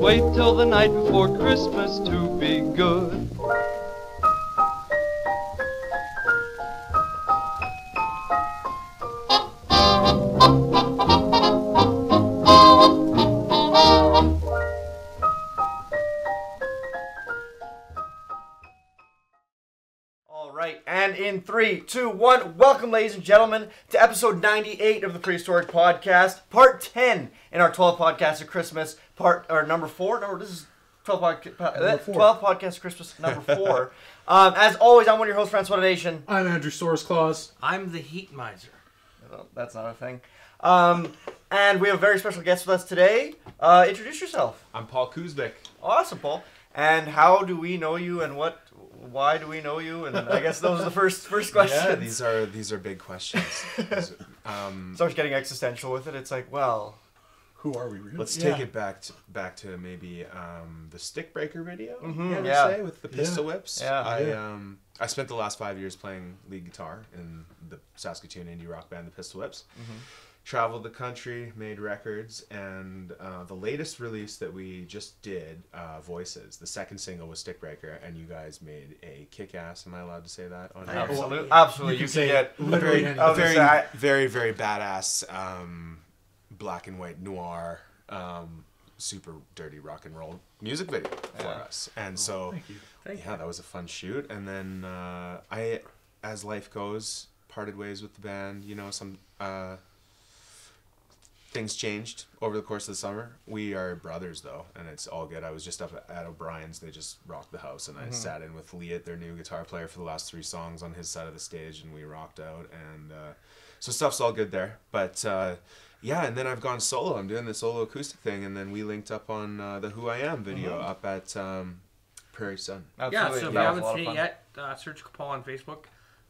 wait till the night before Christmas to be good. And in 3, 2, 1, welcome, ladies and gentlemen, to episode 98 of the Prehistoric Podcast, part 10 in our 12 podcasts of Christmas, number 4. No, this is 12 podcasts of Christmas, number 4. As always, I'm one of your hosts, Francois Nation. I'm Andrew Soros Claus. I'm the Heat Miser. Well, that's not a thing. And we have a very special guest with us today. Introduce yourself. I'm Paul Kuzbek. Awesome, Paul. And how do we know you, and why do we know you? And I guess those are the first questions. Yeah, these are big questions. Starts getting existential with it. It's like, well, who are we really? Let's take it back to maybe the Stick Breaker video. Yeah. With the pistol whips. Yeah. I spent the last 5 years playing lead guitar in the Saskatoon indie rock band, the Pistol Whips. Mm-hmm. Traveled the country, made records, and the latest release that we just did, Voices, the second single was Stick Breaker, and you guys made a kick-ass, am I allowed to say that? On Absolutely. You can say it. Literally very, very badass, black and white noir, super dirty rock and roll music video for us. And so, Thank you. that was a fun shoot. And then I, as life goes, parted ways with the band, some... things changed over the course of the summer. We are brothers, though, and it's all good. I was just up at O'Brien's. They just rocked the house, and I sat in with Liat, their new guitar player, for the last 3 songs on his side of the stage, and we rocked out. And so stuff's all good there. But, and then I've gone solo. I'm doing the solo acoustic thing, and then we linked up on the Who I Am video up at Prairie Sun. Absolutely. Yeah, so if you haven't seen it yet, search Paul on Facebook.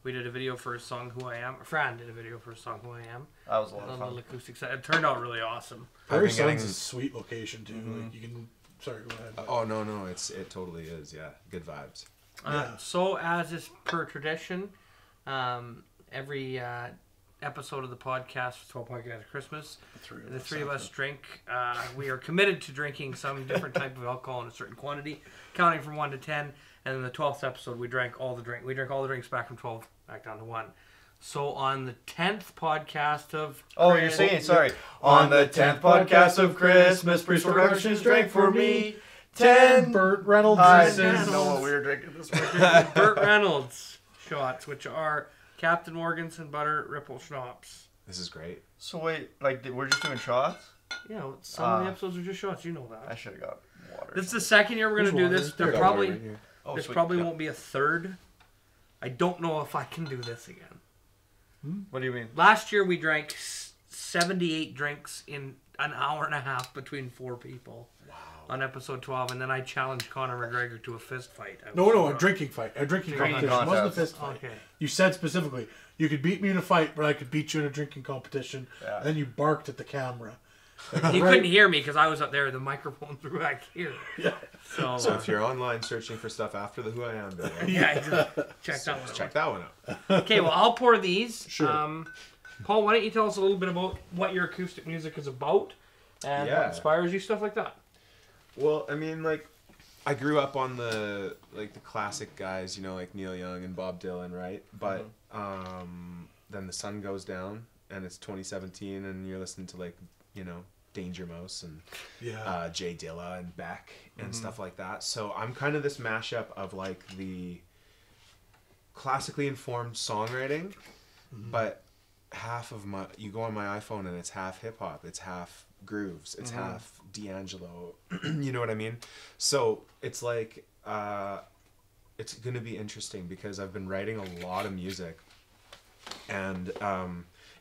We did a video for his song Who I Am. Fran did a video for his song Who I Am. That was a lot of on fun. the acoustic side. It turned out really awesome. Prairie Sun's a sweet location too. Like you can. Sorry, go ahead. Oh no, it totally is. Yeah, good vibes. So as is per tradition, every episode of the podcast, 12 Podcasts of Christmas, the three of us drink. We are committed to drinking some different type of alcohol in a certain quantity, counting from 1 to 10. And in the 12th episode, we drank all the drink. We drank all the drinks back from 12 back down to 1. So on the 10th podcast of... Oh, you're singing, sorry. On the 10th podcast of Christmas, Prehistoric Productions drank for me 10 Burt Reynolds. I didn't know what we were drinking this week. Burt Reynolds shots, which are Captain Morgan's and Butter Ripple Schnapps. This is great. So wait, we're just doing shots? Yeah, some of the episodes are just shots. You know that. I should have got water. This is the second year we're going to do this. There probably... This probably won't be a third. I don't know if I can do this again. What do you mean? Last year we drank 78 drinks in an hour and a half between 4 people. Wow. On episode 12, and then I challenged Conor McGregor to a fist fight. No, a drinking fight. A drinking competition. It wasn't a fist fight. Okay. You said specifically, you could beat me in a fight, but I could beat you in a drinking competition. Yeah. And then you barked at the camera. You couldn't hear me because I was up there. The microphones were back here. Yeah. So if you're online searching for stuff after the Who I Am video, check that one out. Okay, well, I'll pour these. Sure. Paul, why don't you tell us a little bit about what your acoustic music is about and what inspires you, stuff like that. Well, I mean, I grew up on the classic guys, like Neil Young and Bob Dylan, right? But then the sun goes down and it's 2017 and you're listening to Danger Mouse and Jay Dilla and Beck and stuff like that. So I'm kind of this mashup of the classically informed songwriting, but you go on my iPhone and it's half hip hop, it's half grooves, it's half D'Angelo, you know what I mean? So it's it's going to be interesting because I've been writing a lot of music and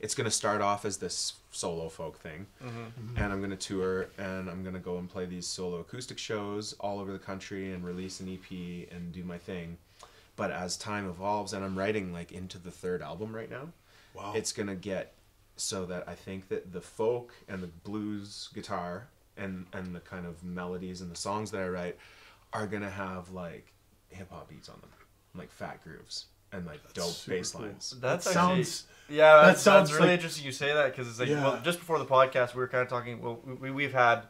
it's going to start off as this solo folk thing, and I'm going to tour, and I'm going to go and play these solo acoustic shows all over the country and release an EP and do my thing. But as time evolves, and I'm writing into the 3rd album right now, it's going to get so that I think that the folk and the blues guitar and the kind of melodies and the songs that I write are going to have hip-hop beats on them, fat grooves. And dope bass lines. Cool. That sounds really interesting you say that because it's well, just before the podcast we were kind of talking. Well, we've had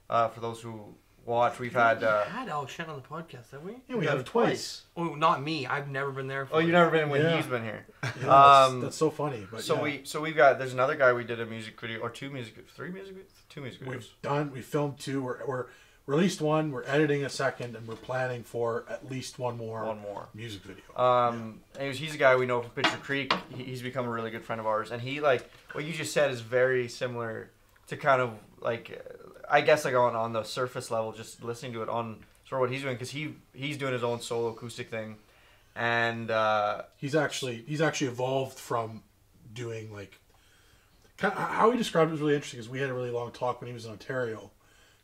for those who watch. We've had. We had Alex Shen on the podcast, haven't we? Yeah, we had it twice. Oh, not me. I've never been there. Oh, you've never been when Yeah. he's been here. Yeah, that's so funny. But So we've got. There's another guy we did a music video or two music videos. we filmed 2. We're released 1. We're editing a second, and we're planning for at least one more music video. He's a guy we know from Pitcher Creek. He's become a really good friend of ours, and he like what you just said is very similar to kind of like I guess like on the surface level, just listening to it on sort of what he's doing because he's doing his own solo acoustic thing, and he's actually evolved from doing like how he described it was really interesting because we had a really long talk when he was in Ontario,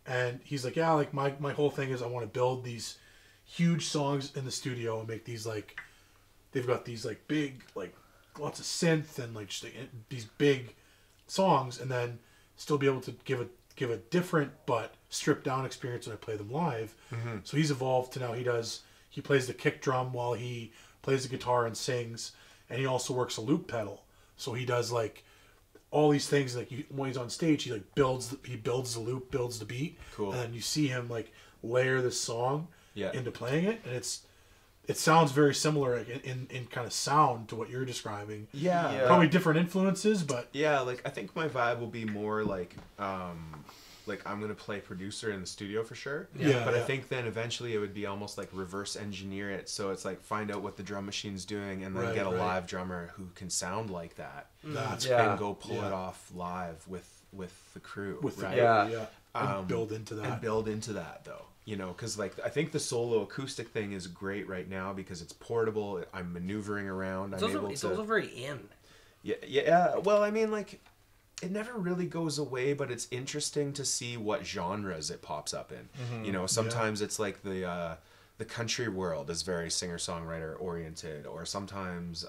and he's like, yeah, like my whole thing is I want to build these huge songs in the studio and make these like they've got these like big like lots of synth and like just these big songs and then still be able to give a different but stripped down experience when I play them live. Mm-hmm. So he's evolved to now he plays the kick drum while he plays the guitar and sings, and he also works a loop pedal. So he does like all these things like when he's on stage he like builds the loop, builds the beat. Cool. And then you see him like layer this song into playing it, and it sounds very similar in kind of sound to what you're describing. Yeah. Probably different influences, but yeah, like I think my vibe will be more like I'm gonna play producer in the studio for sure. Yeah. But I think then eventually it would be almost like reverse engineer it. So it's like find out what the drum machine's doing and then get a live drummer who can sound like that. That's and go pull it off live with the crew. And build into that. Though. You know, because like I think the solo acoustic thing is great right now because it's portable. I'm maneuvering around. It's also very in. Yeah. Well, I mean, like, it never really goes away, but it's interesting to see what genres it pops up in. Mm-hmm. You know, sometimes it's like the country world is very singer-songwriter oriented, or sometimes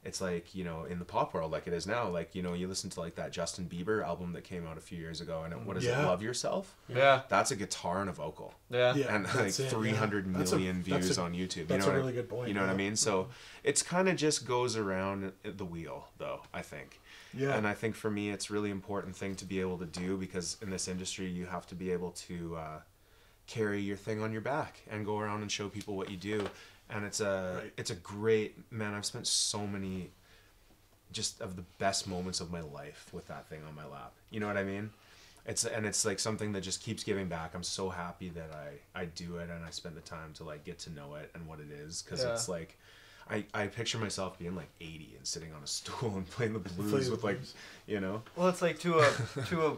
it's like, you know, in the pop world like it is now, like, you know, you listen to like that Justin Bieber album that came out a few years ago, and what is it, Love Yourself? Yeah. That's a guitar and a vocal. Yeah. And like 300 million views on YouTube. That's a really good point. You know what I mean? So it's kind of just goes around the wheel, though, I think. Yeah. And I think for me, it's a really important thing to be able to do because in this industry, you have to be able to carry your thing on your back and go around and show people what you do. And it's a great, man, I've spent so many just of the best moments of my life with that thing on my lap. You know what I mean? It's like something that just keeps giving back. I'm so happy that I do it and I spend the time to like get to know it and what it is. Cause it's like, I picture myself being like 80 and sitting on a stool and playing the blues with like, you know. Well, it's like to a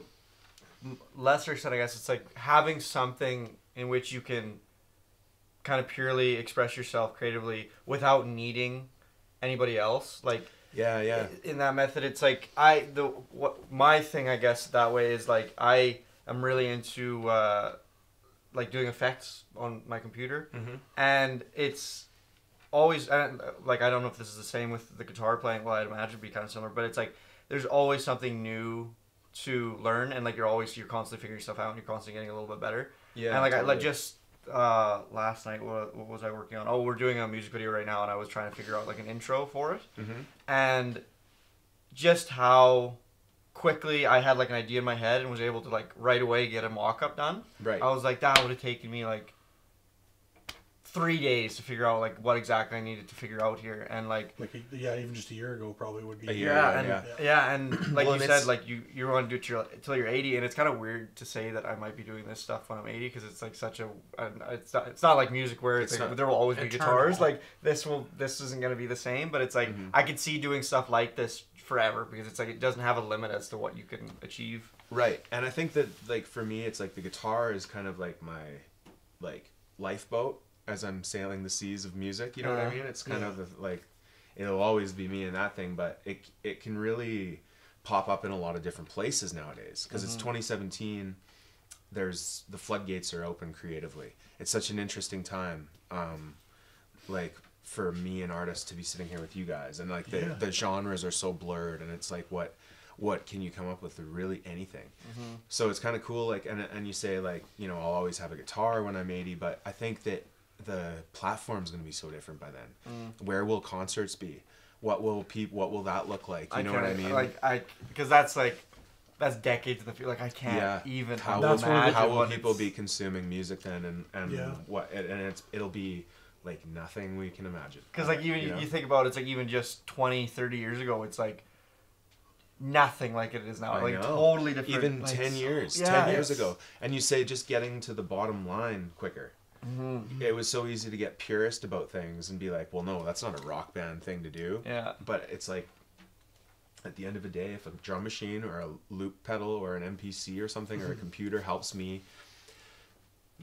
lesser extent, I guess. It's like having something in which you can kind of purely express yourself creatively without needing anybody else. Like in that method, it's like my thing, I guess, that way is like I am really into like doing effects on my computer, and it's always like I don't know if this is the same with the guitar playing. Well, I'd imagine it'd be kind of similar, but it's like there's always something new to learn, and like you're constantly figuring yourself out, and you're constantly getting a little bit better. Yeah, and like totally. I like just last night, what was I working on? Oh, we're doing a music video right now, and I was trying to figure out like an intro for it, and just how quickly I had like an idea in my head and was able to like right away get a mock-up done. Right. I was like, that would have taken me like 3 days to figure out like what exactly I needed to figure out here, and like even just a year ago probably would be a year. And like you said, like you want to do it till you're 80, and it's kind of weird to say that I might be doing this stuff when I'm 80 because it's like such it's not like music where it's like there will always be guitars. Like this isn't gonna be the same, but it's like I could see doing stuff like this forever because it's like it doesn't have a limit as to what you can achieve. Right, and I think that like for me, it's like the guitar is kind of like my like lifeboat as I'm sailing the seas of music, you know what I mean? It's kind of like, it'll always be me in that thing, but it can really pop up in a lot of different places nowadays. Because it's 2017, the floodgates are open creatively. It's such an interesting time, like for me, an artist, to be sitting here with you guys. And like the genres are so blurred, and it's like, what can you come up with? Really anything. So it's kind of cool, like, and you say like, you know, I'll always have a guitar when I'm 80, but I think that the platform's going to be so different by then. Where will concerts be? What will that look like? You know what I mean? Like because that's like that's decades in the future. Like, I can't even How That's one of the- imagine how will what people it's- be consuming music then, and Yeah. it'll be like nothing we can imagine. Because, like, even You know? you think about it, it's like even just 20, 30 years ago, it's like nothing like it is now. I Like, know. totally different. Even like, 10 years, yeah, 10 years it's- ago, and you say just getting to the bottom line quicker. Mm-hmm. It was so easy to get purist about things and be like, well, no, that's not a rock band thing to do. Yeah. But it's like, at the end of the day, if a drum machine or a loop pedal or an MPC or something or a computer helps me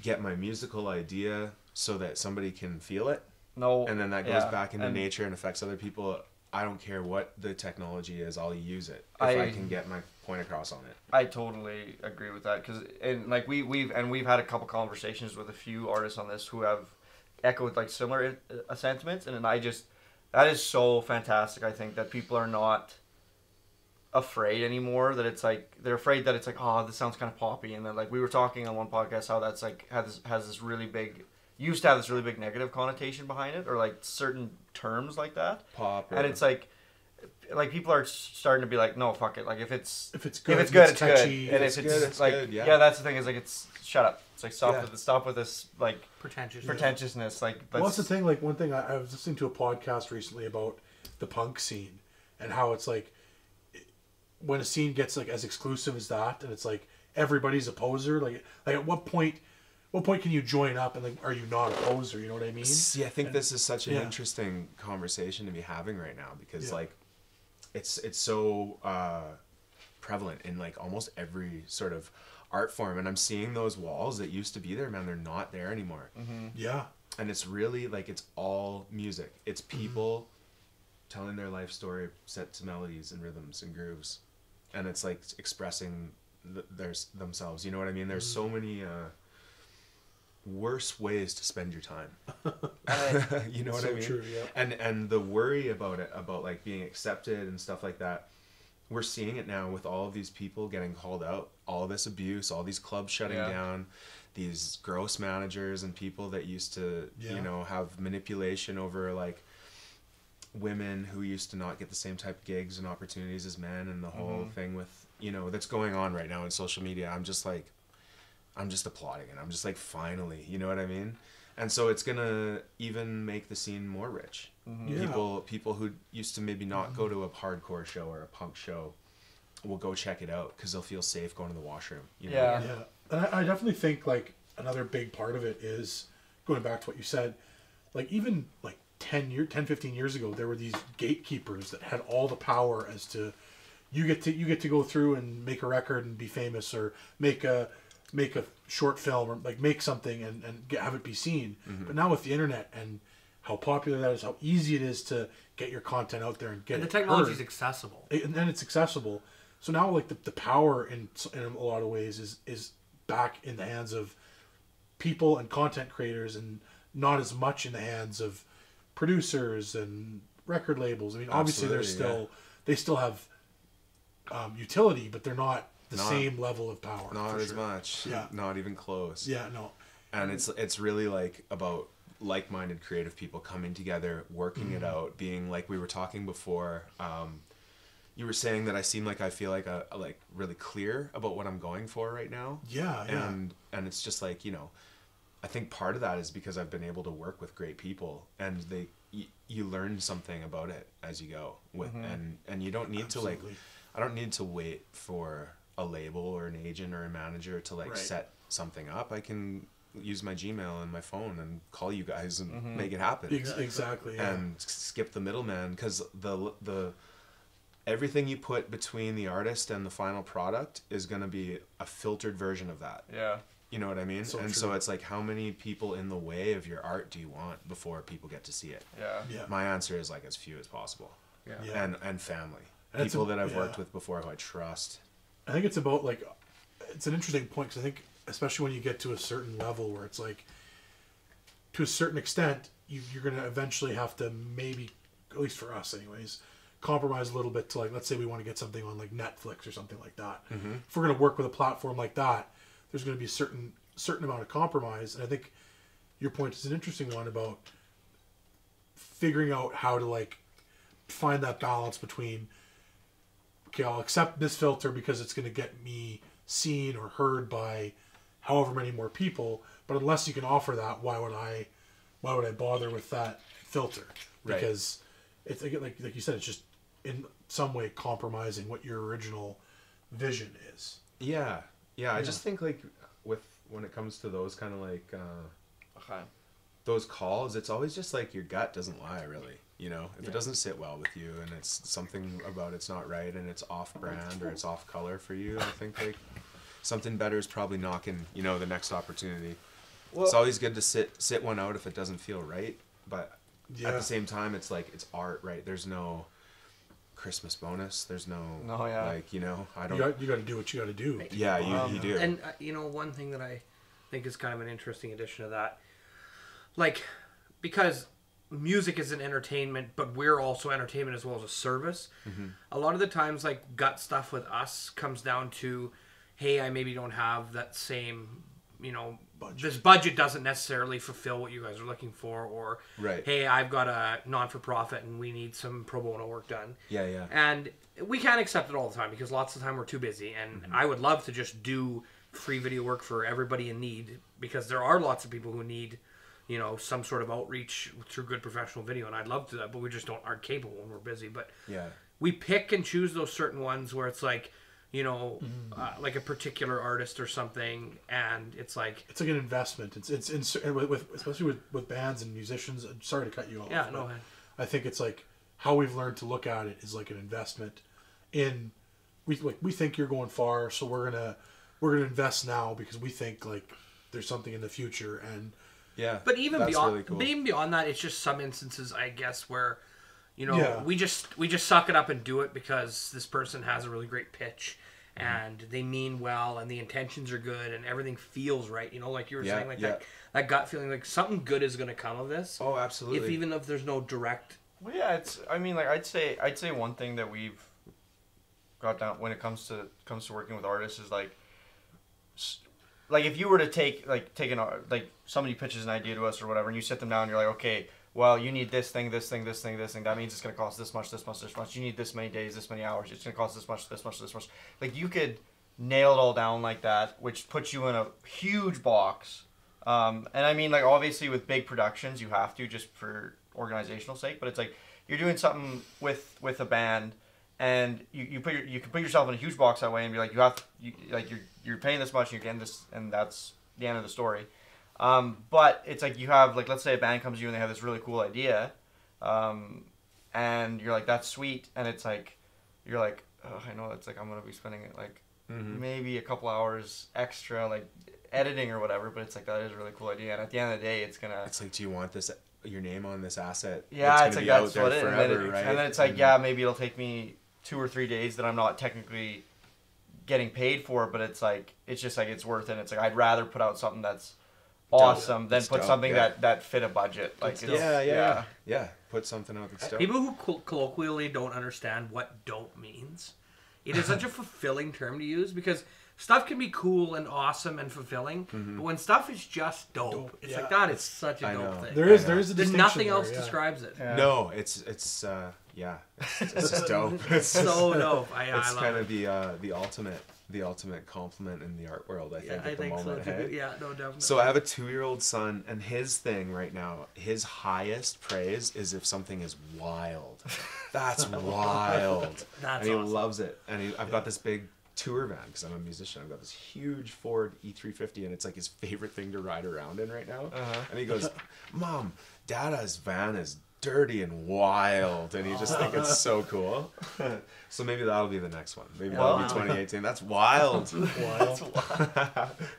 get my musical idea so that somebody can feel it, No. and then that goes yeah, back into and nature and affects other people, I don't care what the technology is, I'll use it if I can get my point across on it. I totally agree with that, because like we've had a couple conversations with a few artists on this who have echoed like similar sentiments, and I just, that is so fantastic. I think that people are not afraid anymore, that it's like they're afraid that it's like, oh, this sounds kind of poppy, and then like we were talking on one podcast how that's like has this really big, used to have this really big negative connotation behind it, or like certain terms like that, Pop. and it's like people are starting to be like, no, fuck it, like if it's If it's if good, it's good, it's catchy, good, and it's if good, it's it's like good, yeah. yeah. That's the thing, is like, it's shut up, it's like Yeah. stop with this like Pretentious. pretentiousness, like Well, that's the thing. Like, one thing I was listening to a podcast recently about the punk scene and how it's like when a scene gets like as exclusive as that, and it's like everybody's a poser. Like at what point can you join up, and like, are you not a poser? You know what I mean? See, I think this is such an yeah. interesting conversation to be having right now, because Yeah. like it's so prevalent in like almost every sort of art form, and I'm seeing those walls that used to be there, man, they're not there anymore. Yeah. And it's really like, it's all music, it's people telling their life story set to melodies and rhythms and grooves, and it's like expressing themselves, you know what I mean? There's so many worse ways to spend your time. You know what So I mean? true, yeah. And the worry about it, about like being accepted and stuff like that, we're seeing it now with all of these people getting called out, all this abuse, all these clubs shutting Yeah. down, these gross managers and people that used to, Yeah. you know, have manipulation over like women who used to not get the same type of gigs and opportunities as men, and the whole thing with, you know, that's going on right now in social media. I'm just applauding it. I'm just like, finally, you know what I mean? And so it's gonna even make the scene more rich. Yeah. People who used to maybe not go to a hardcore show or a punk show will go check it out because they'll feel safe going to the washroom. You know? Yeah. Yeah, and I definitely think like another big part of it is going back to what you said. Like even like 10, 15 years ago, there were these gatekeepers that had all the power as to you get to go through and make a record and be famous, or make a short film, or like make something and have it be seen. But now with the internet and how popular that is, how easy it is to get your content out there and get And the it technology is heard. accessible. And then it's accessible. So now like the power in a lot of ways is back in the hands of people and content creators, and not as much in the hands of producers and record labels. I mean, obviously Absolutely, they still have utility, but they're not the Not- same level of power. Not for as sure. much. Yeah. Not even close. Yeah, no. And it's really like about like-minded creative people coming together, working it out, being like we were talking before. You were saying that I seem like I feel like like really clear about what I'm going for right now. Yeah. And it's just like, you know, I think part of that is because I've been able to work with great people, and you learn something about it as you go with, and you don't need to like, Absolutely. I don't need to wait for a label or an agent or a manager to like Right. set something up. I can use my Gmail and my phone and call you guys and make it happen. Exactly. Yeah. And skip the middleman, because the everything you put between the artist and the final product is going to be a filtered version of that. Yeah. You know what I mean? So and true. so it's like, how many people in the way of your art do you want before people get to see it? Yeah. Yeah. My answer is like as few as possible. Yeah. Yeah. And family. And it's People a- that I've yeah. worked with before who I trust. I think it's about like, it's an interesting point, because I think especially when you get to a certain level where it's like, to a certain extent, you're going to eventually have to maybe, at least for us anyways, compromise a little bit to like, let's say we want to get something on like Netflix or something like that. If we're going to work with a platform like that, there's going to be a certain amount of compromise. And I think your point is an interesting one about figuring out how to like find that balance between okay, I'll accept this filter because it's going to get me seen or heard by however many more people. But unless you can offer that, why would I bother with that filter? Right. Because it's like you said, it's just in some way compromising what your original vision is. Yeah. I just think like when it comes to those kind of like those calls, it's always just like your gut doesn't lie, really. You know, if it doesn't sit well with you and it's something about it's not right and it's off brand or it's off color for you, I think like something better is probably knocking, you know, the next opportunity. Well, it's always good to sit one out if it doesn't feel right, but at the same time, it's like it's art, right? There's no Christmas bonus. There's no like, you know, I don't. You got to do what you got to do. Yeah, you do. And you know, one thing that I think is kind of an interesting addition to that, like, because music is an entertainment, but we're also entertainment as well as a service. Mm-hmm. A lot of the times, like, gut stuff with us comes down to, hey, I maybe don't have that same, you know, this budget doesn't necessarily fulfill what you guys are looking for, or hey, I've got a non-for-profit and we need some pro bono work done. Yeah. And we can't accept it all the time because lots of the time we're too busy, and I would love to just do free video work for everybody in need, because there are lots of people who need, you know, some sort of outreach through good professional video, and I'd love to do that, but we just aren't capable when we're busy. But we pick and choose those certain ones where it's like, you know, like a particular artist or something, and it's like an investment. It's with especially with bands and musicians. I'm sorry to cut you off. Yeah, no. I think it's like how we've learned to look at it is like an investment in. We think you're going far, so we're gonna invest now because we think like there's something in the future. And but even beyond really cool. Even beyond that, it's just some instances, I guess, where, you know, we just suck it up and do it because this person has a really great pitch and they mean well and the intentions are good and everything feels right. You know, like you were saying, like that gut feeling, like something good is going to come of this. Oh, absolutely. Even if there's no direct. Well, yeah, it's. I mean, like I'd say one thing that we've got down when it comes to working with artists is like if you were to take somebody pitches an idea to us or whatever, and you sit them down and you're like, okay, well, you need this thing. That means it's going to cost this much. You need this many days, this many hours. It's going to cost this much. Like, you could nail it all down like that, which puts you in a huge box. And I mean, like, obviously with big productions, you have to just for organizational sake. But it's like you're doing something with a band, and you can put yourself in a huge box that way and be like, you're paying this much and you're getting this, and that's the end of the story. But it's like you have, like, let's say a band comes to you and they have this really cool idea, and you're like, that's sweet, and it's like, you're like, oh, I know, it's like I'm gonna be spending like maybe a couple hours extra, like editing or whatever, but it's like that is a really cool idea, and at the end of the day, it's like, do you want your name on this asset? Yeah, it's like that's what it is, and then it's like, maybe it'll take me 2 or 3 days that I'm not technically getting paid for, but it's like it's just like it's worth it. It's like I'd rather put out something that's awesome than put something that fit a budget. Like put something out that's dope. People who colloquially don't understand what dope means, it is such a fulfilling term to use, because stuff can be cool and awesome and fulfilling, but when stuff is just dope, it's like that is such a dope thing. There is a distinction. Nothing else describes it. No, it's just dope. It's so dope. I it's love kind it. of the ultimate compliment in the art world, I think, at the moment. So hey? Yeah, no, definitely. So I have a 2-year-old son, and his thing right now, his highest praise is if something is wild. That's wild. That's and he awesome. loves it. And I've got this big tour van, because I'm a musician. I've got this huge Ford E350, and it's like his favorite thing to ride around in right now. And he goes, Mom, Dada's van is dirty and wild, and you just think it's so cool. So maybe that'll be the next one. Maybe that'll be 2018. That's wild.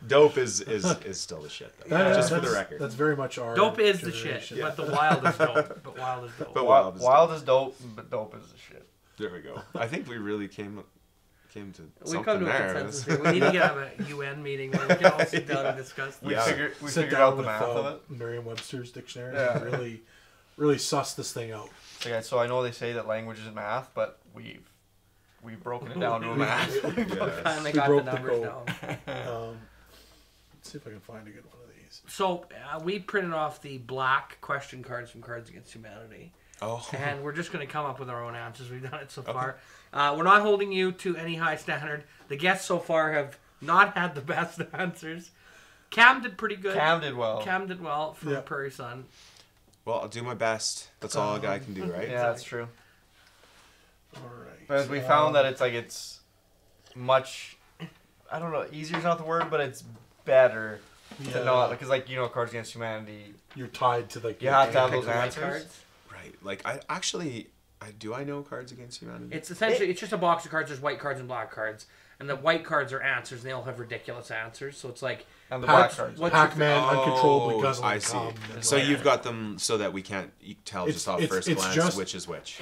Dope is still the shit, though. Just for the record. That's very much our dope is generation. the shit, but the wild is dope. But wild is dope. But wild is dope, but dope is the shit. There we go. I think we really came to We've something come to there. a consensus here. We need to have a UN meeting where we can all sit down and discuss We this. figured out the math of it. Merriam-Webster's dictionary. Yeah. Really suss this thing out. So I know they say that language isn't math, but we've broken it down to a math. Finally got the numbers down. Let's see if I can find a good one of these. So we printed off the black question cards from Cards Against Humanity. Oh. And we're just going to come up with our own answers. We've done it so far. We're not holding you to any high standard. The guests so far have not had the best answers. Cam did pretty good. Cam did well. Cam did well from Prairie Sun. Well, I'll do my best. That's all a guy can do, right? Yeah, that's true. All right. But we found that it's much, I don't know, easier is not the word, but it's better to not, because Cards Against Humanity, you're tied to you have to have pick those the white answers. cards. Right. Like, I know Cards Against Humanity? It's essentially, it's just a box of cards. There's white cards and black cards. And the white cards are answers, and they all have ridiculous answers. So it's like... And the black cards. Pac-Man, uncontrollably guzzling I see. cum. So you've got them so that we can't tell just off first glance which is which.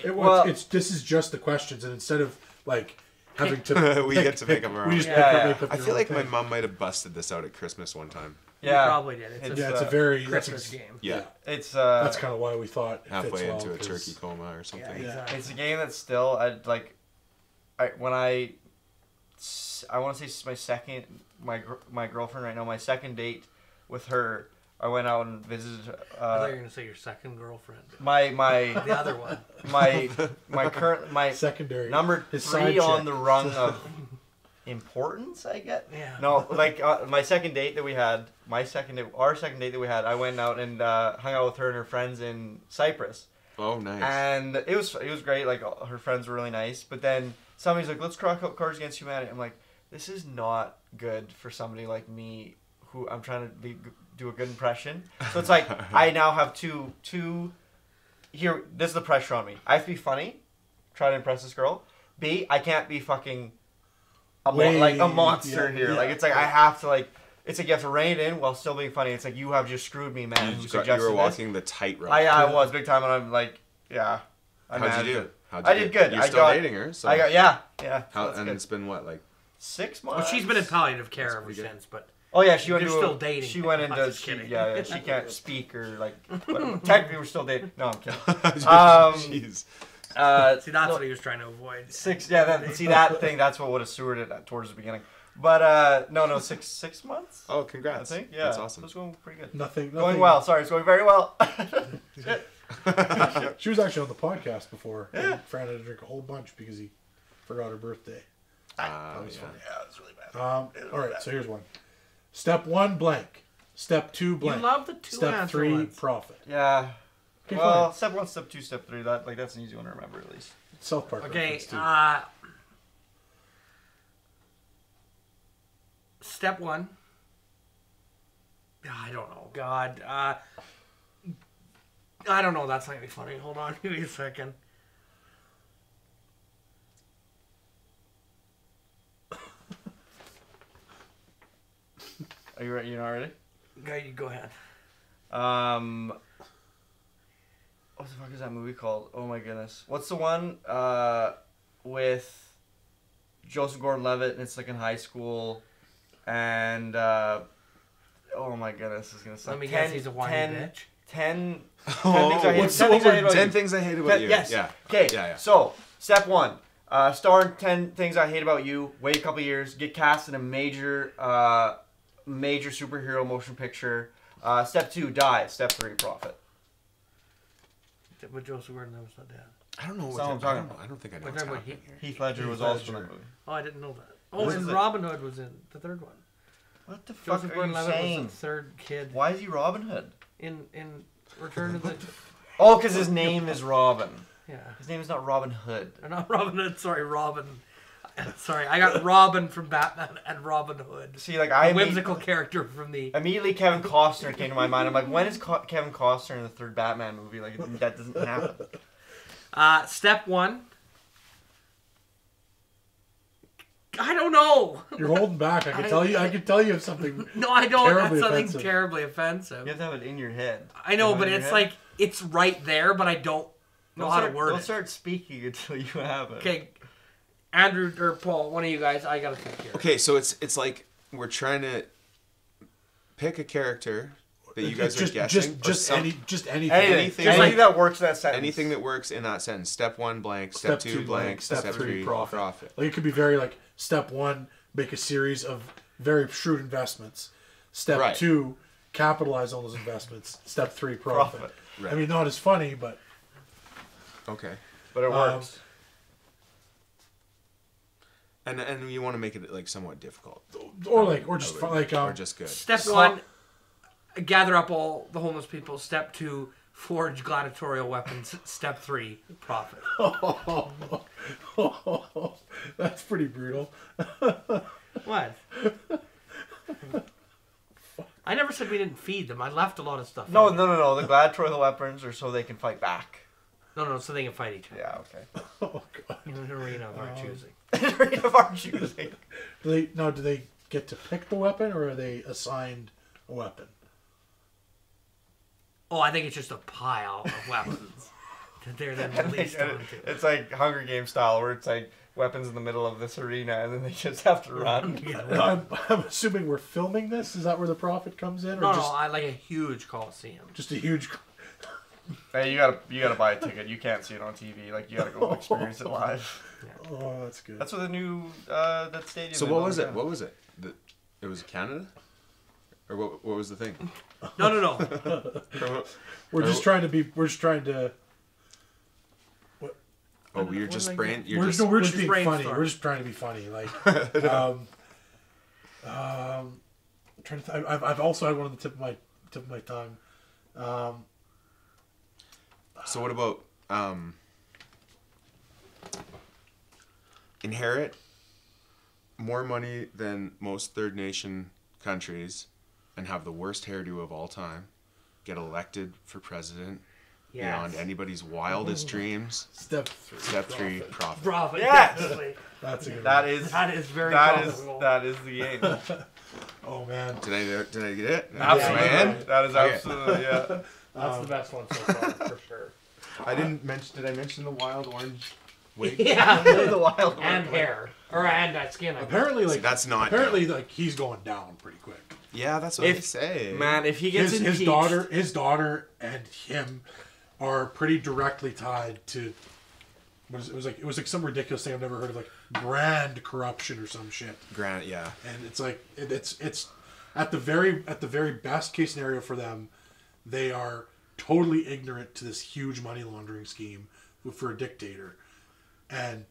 This is just the questions, and instead of, like, having to we get to make up our own. We just Yeah. pick up I feel like my thing. mom might have busted this out at Christmas one time. Yeah. You probably did. It's a very... Christmas game. Yeah. It's That's kind of why we thought it Halfway fits well, into a 'cause- turkey coma or something. Yeah, exactly. It's a game that's still, when I want to say my girlfriend right now, my second date with her, I went out and visited. I thought you were going to say your second girlfriend. My The other one. my secondary number his 3 side on chick. the rung of importance, I get. Yeah. No, my second date that we had, our second date that we had, I went out and hung out with her and her friends in Cyprus. Oh, nice. And it was great. Like, her friends were really nice. But then somebody's like, let's crack out Cards Against Humanity. I'm like, this is not good for somebody like me who I'm trying to do a good impression. So it's like, I now have two here. This is the pressure on me. I have to be funny, try to impress this girl. B, I can't be fucking a monster here. Yeah. Like, it's like I have to it's like you have to rein it in while still being funny. It's like, you have just screwed me, man. You were walking the tightrope. I was big time, and I'm like, yeah. How'd you do? I did good. You're still dating her, so. I got yeah. How, that's and good. it's been what, like 6 Well, months. she's been in palliative care ever pretty good. since, but Oh yeah, she went You're to still dating. She went I'm into just kidding. she can't speak or but technically we're still dating. No, I'm kidding. Jeez. see, that's what he was trying to avoid. 6. Yeah, that thing. That's what would have sewered it towards the beginning. But no, 6 months. Oh, I congrats. think. Yeah, That's awesome. It's going pretty good. Nothing. Going well. Sorry, it's going very well. Shit. She was actually on the podcast before. And Fran had to drink a whole bunch because he forgot her birthday. Yeah. Yeah, it's really bad. All right, so here's one. Step 1, blank. Step 2, blank. You love the two Step answer 3, ones. profit. Yeah. Okay, Well, fine. step 1, step 2, step 3. That's an easy one to remember at least. South Park Okay, reference, too. Step 1. I don't know. God. I don't know. That's not going to be funny. Hold on. Give me a second. Are you ready? You not ready? Okay, you go ahead. What the fuck is that movie called? Oh my goodness. What's the one with Joseph Gordon-Levitt, and it's like in high school, and oh my goodness, this is gonna suck. Let me guess, he's a whiny bitch. 10 Oh, things I hate. what's 10 things I hate about 10 you. things I hate about you. Yes. Yeah. Okay. Yeah. So step 1, star in 10 things I hate about you. Wait a couple years, get cast in a major superhero motion picture. Step 2, die. Step 3, profit. But Joseph Gordon-Levitt's not dead. I don't know That's what what I'm I talking don't know. about. I don't think I know We're what's talking about happening here. Heath Ledger Heath was also in Ledger. that movie. Oh, I didn't know that. Oh, This and is it. Robin Hood was in the third one. What the fuck Joseph are you Gordon-Levitt was saying? the third kid Why is he Robin Hood? in Return to the... Oh, because his name is Robin. Yeah. His name is not Robin Hood. Or not Robin Hood, sorry, Robin. Sorry, I got Robin from Batman and Robin Hood. See, like A whimsical character from the... Immediately, Kevin Costner came to my mind. I'm like, when is Kevin Costner in the third Batman movie? Like, that doesn't happen. Step 1. I don't know. You're holding back. I can tell you of something. No, I don't. Terribly That's something offensive. terribly offensive. You have to have it in your head. I know, You have but it in it's your head? like, it's right there, but I don't know how to word Don't it. start speaking until you have it. Okay, Andrew or Paul, one of you guys, I gotta think here. Okay, so it's like we're trying to pick a character that you guys are guessing. Just anything. Anything Anything that works in that sentence. Anything that works in that sentence. Step 1, blank. Step 2, blank. Step Step 3, 3, profit. Like, it could be very like step 1, make a series of very shrewd investments. Step Right. 2, capitalize on those investments. Step 3, profit. Right. I mean, not as funny, but Okay. but it works. And you want to make it like somewhat difficult, Or just fun, or just good. Step 1, gather up all the homeless people. Step 2, forge gladiatorial weapons. Step 3, profit. That's pretty brutal. What? I never said we didn't feed them. I left a lot of stuff. No. out. The gladiatorial weapons are so they can fight back. No, so they can fight each other. Yeah, okay. Oh god. In an arena of our choosing. Arena of our choosing. Do they get to pick the weapon, or are they assigned a weapon? Oh, I think it's just a pile of weapons that they're then released onto. It's like Hunger Games style, where it's like weapons in the middle of this arena, and then they just have to run. I'm assuming we're filming this. Is that where the profit comes in, or No, just I like a huge coliseum. just a huge? Hey, you gotta buy a ticket. You can't see it on TV. Like you gotta go experience it live. Oh, that's good. That's what the new that stadium. So is what on was it? Canada. What was it? It was Canada, or what was the thing? No. We're just trying to. Oh, you're just brain. You're We're just. just being funny. brainstorm. We're just trying to be funny. Like, trying to. I've also had one on the tip of my tongue. So what about inherit more money than most third nation countries and have the worst hairdo of all time, get elected for president beyond anybody's wildest dreams. Step 3. Step 3, profit. Profit. Yes! Definitely. That's a good That one. is That is very that profitable. is the game. Oh man. Did I get it? Absolutely, Man? that is Okay. absolutely yeah. That's the best one so far, for sure. I didn't mention. Did I mention the wild orange wig? Yeah. The wild And one. hair. And skin. I guess. Apparently, See, that's not. Apparently, like he's going down pretty quick. Yeah, that's what If- they say. Man, if he gets His impeached, his daughter, and him are pretty directly tied to. It was like some ridiculous thing I've never heard of, like grand corruption or some shit. Grant, yeah. And it's like it's at the very best case scenario for them, they are totally ignorant to this huge money laundering scheme for a dictator, and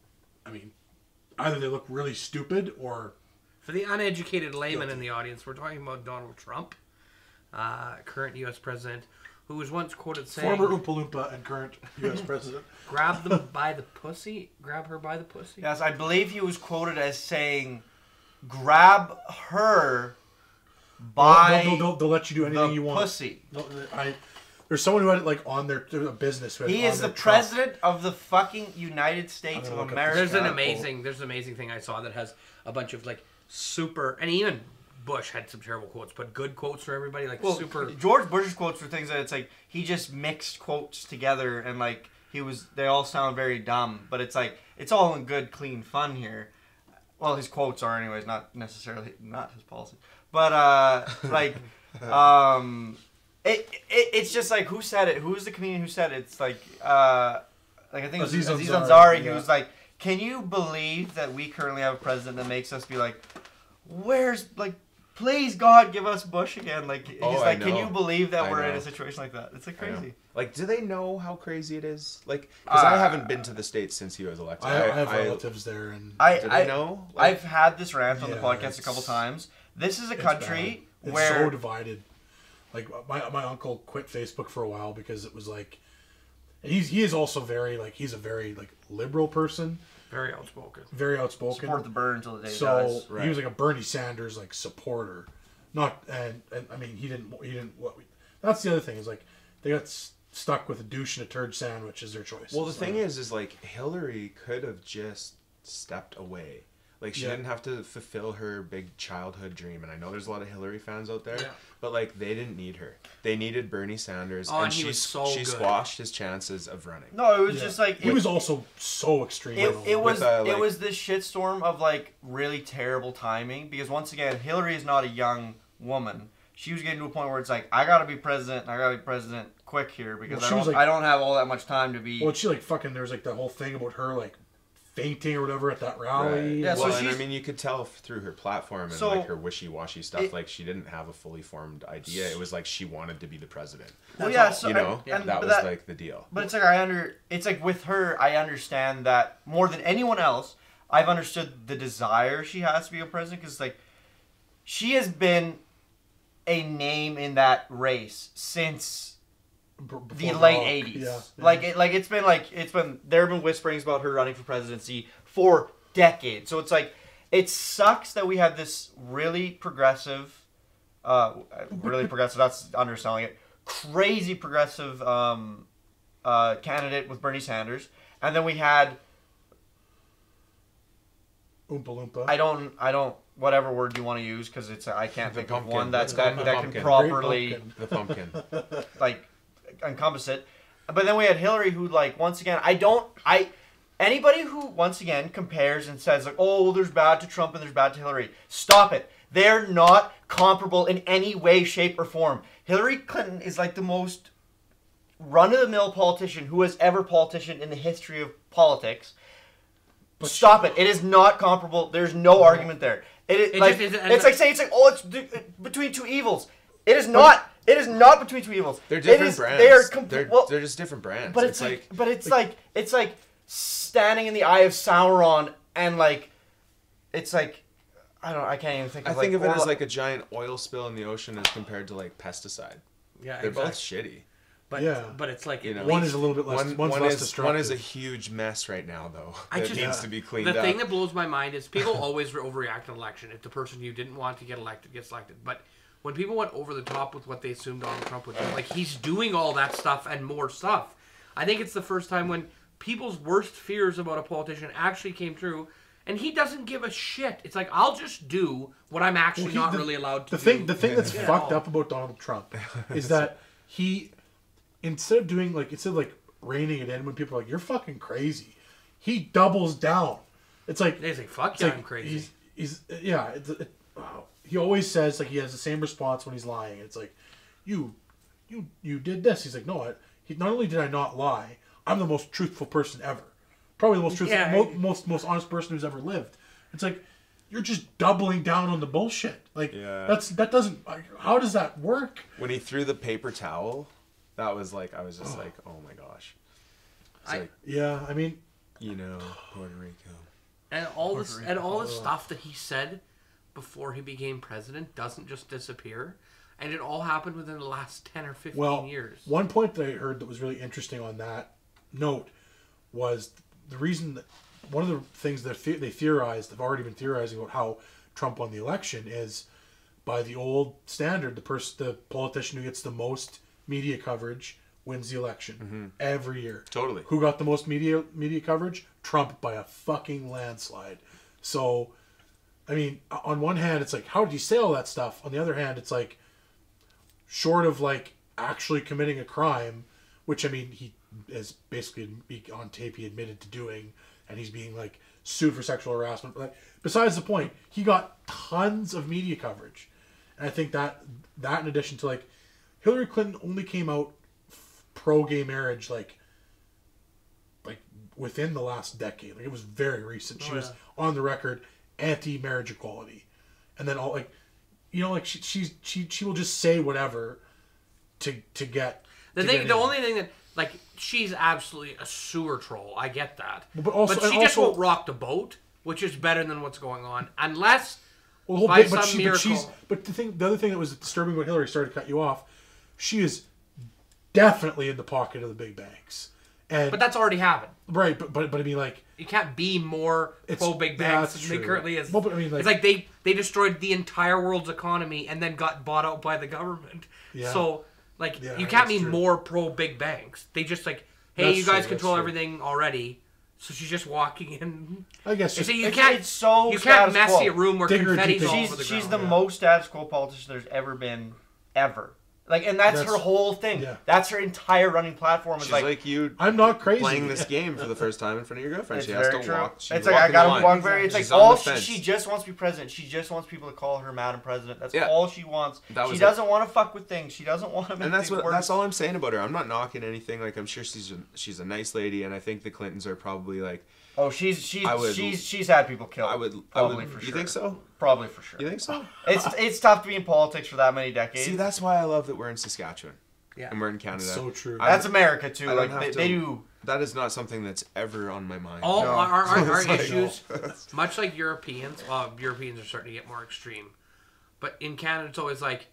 I mean, either they look really stupid or. For the uneducated layman in the audience, we're talking about Donald Trump, current U.S. president, who was once quoted saying, Former Oompa Loompa and current U.S. president. grab them by the pussy, grab her by the pussy. yes, I believe he was quoted as saying, "Grab her by They'll let you do anything the you want. pussy." There's someone who had it like on their business. Who had it He on is their the truck. president of the fucking United States I'm of gonna look up America. this There's guy. an amazing thing I saw that has a bunch of like super, and even Bush had some terrible quotes, but good quotes for everybody, like Well, super. George Bush's quotes were things that it's like he just mixed quotes together and like they all sound very dumb, but it's like it's all in good, clean fun here. Well, his quotes are anyways, not necessarily not his policy, but it's just like who said it? Who's the comedian who said it? It's like I think it was Aziz Aziz Ansari, Ansari. He yeah. was like, "Can you believe that we currently have a president that makes us be like, where's like." Please God, give us Bush again. Like he's Oh, like, I can know. you believe that I we're in know. a situation like that? It's like I know. crazy. Like, do they know how crazy it is? Like, because I haven't been to the States since he was elected. I have relatives there, and Do they know? I've had this rant on the Yeah, podcast a couple it's- times. This is a it's country bad. It's where so divided. Like my uncle quit Facebook for a while because it was like, and he is also very like he's a very like liberal person, Very outspoken. very outspoken. support the bird until the day he So dies. Right. he was like a Bernie Sanders like supporter, not and I mean he didn't. That's the other thing is like they got stuck with a douche and a turd sandwich as their choice. Well, the thing is like Hillary could have just stepped away. Like she Yeah. didn't have to fulfill her big childhood dream, and I know there's a lot of Hillary fans out there, Yeah. but like they didn't need her. They needed Bernie Sanders, Oh, and and he was so she good. squashed his chances of running. No, it was Yeah. just like he was also so extreme. it was like- it was this shitstorm of like really terrible timing because once again Hillary is not a young woman. She was getting to a point where it's like I gotta be president and I gotta be president quick here because Well, she was like- I don't have all that much time to be. Well, she like fucking. There was like the whole thing about her like fainting or whatever at that rally. Yeah, so Well, and I she's- mean, you could tell through her platform and So, like her wishy-washy stuff. Like she didn't have a fully formed idea. It was like she wanted to be the president. Well, yeah, so You know, and that but was like the deal. But it's like it's like with her, I understand that more than anyone else. I've understood the desire she has to be a president because like she has been a name in that race since the late '80s. Yeah. It's been there have been whisperings about her running for presidency for decades. So it's like it sucks that we have this really progressive, that's underselling it, crazy progressive candidate with Bernie Sanders, and then we had Oompa Loompa. I don't whatever word you want to use because it's I can't think of pumpkin. one Let's that go with can pumpkin. properly Great The pumpkin. like encompass it. But then we had Hillary who like once again anybody who once again compares and says like, oh, there's bad to Trump and there's bad to Hillary. Stop it. They're not comparable in any way, shape, or form. Hillary Clinton is like the most run-of-the-mill politician who has ever politicianed in the history of politics. But stop it. It is not comparable. There's no argument there. It's like saying it's between two evils. It is not. It is not between two evils. They're different brands. They're just different brands. But it's like standing in the eye of Sauron and like it's like I can't even think of I think of it as like a giant oil spill in the ocean as compared to like pesticide. Yeah, They're both shitty. But Yeah. but it's like You know, One is a little bit less. One's less destructive. one is a huge mess right now, though. It needs to be cleaned the up. thing that blows my mind is people always overreact to an election if the person you didn't want to get elected gets elected. But when people went over the top with what they assumed Donald Trump would do, like he's doing all that stuff and more stuff. I think it's the first time when people's worst fears about a politician actually came true. And he doesn't give a shit. It's like, I'll just do what I'm actually not really allowed to do. The thing that's fucked up about Donald Trump is that he, instead of reining it in when people are like, you're fucking crazy, he doubles down. It's like, He's like, fuck yeah, I'm crazy. He always says, like, he has the same response when he's lying. It's like, you did this. He's like, no, not only did I not lie, I'm the most truthful person ever. Probably the most truthful, most honest person who's ever lived. It's like, you're just doubling down on the bullshit. Like, that doesn't, how does that work? When he threw the paper towel, that was like, I was just like, oh my gosh. I mean, Puerto Rico. And all this stuff that he said before he became president doesn't just disappear. And it all happened within the last 10 or 15 years. One point that I heard that was really interesting on that note was the reason that one of the things that they theorized, they've already been theorizing about how Trump won the election is by the old standard, the politician who gets the most media coverage wins the election every year. Totally. Who got the most media coverage? Trump by a fucking landslide. So, I mean, on one hand, it's like, how did he say all that stuff? On the other hand, it's like, short of like actually committing a crime, which I mean, he is basically on tape he admitted to doing, and he's being like sued for sexual harassment. But besides the point, he got tons of media coverage, and I think that in addition to like Hillary Clinton only came out pro gay marriage like within the last decade. Like it was very recent. She was on the record anti marriage equality, and then all like she will just say whatever to get. The only thing that like she's absolutely a sewer troll. I get that, but she just won't rock the boat, which is better than what's going on, unless well, by some miracle. But the other thing that was disturbing about Hillary, sorry to cut you off, she is definitely in the pocket of the big banks, but that's already happened. Right, but I mean, like, you can't be more pro big banks than they currently is. Well, but I mean, like, it's like they destroyed the entire world's economy and then got bought out by the government. Yeah. So like you can't be more pro big banks. They just like, hey, you guys control everything already. So she's just walking in. I guess so you can't messy a room where confetti's all over the ground. She's the most status quo politician there's ever been, ever. Like, and that's her whole thing. Yeah. That's her entire running platform. She's like you. I'm not crazy. Playing this game for the first time in front of your girlfriend. It's she has to true. walk. It's like I gotta walk very. It's she's like she just wants to be president. She just wants people to call her Madam President. That's all she wants. She doesn't want to fuck with things. She doesn't want to make things worse. That's all I'm saying about her. I'm not knocking anything. Like I'm sure she's a nice lady, and I think the Clintons are probably like Oh, she's had people killed. I would. For sure. You think so? Probably for sure. You think so? It's tough to be in politics for that many decades. See, that's why I love that we're in Saskatchewan. Yeah. And we're in Canada. That's so true. That's America too. I don't Like have they to- do. That is not something that's ever on my mind. All No. our It's like, issues, much like Europeans, Europeans are starting to get more extreme. But in Canada, it's always like,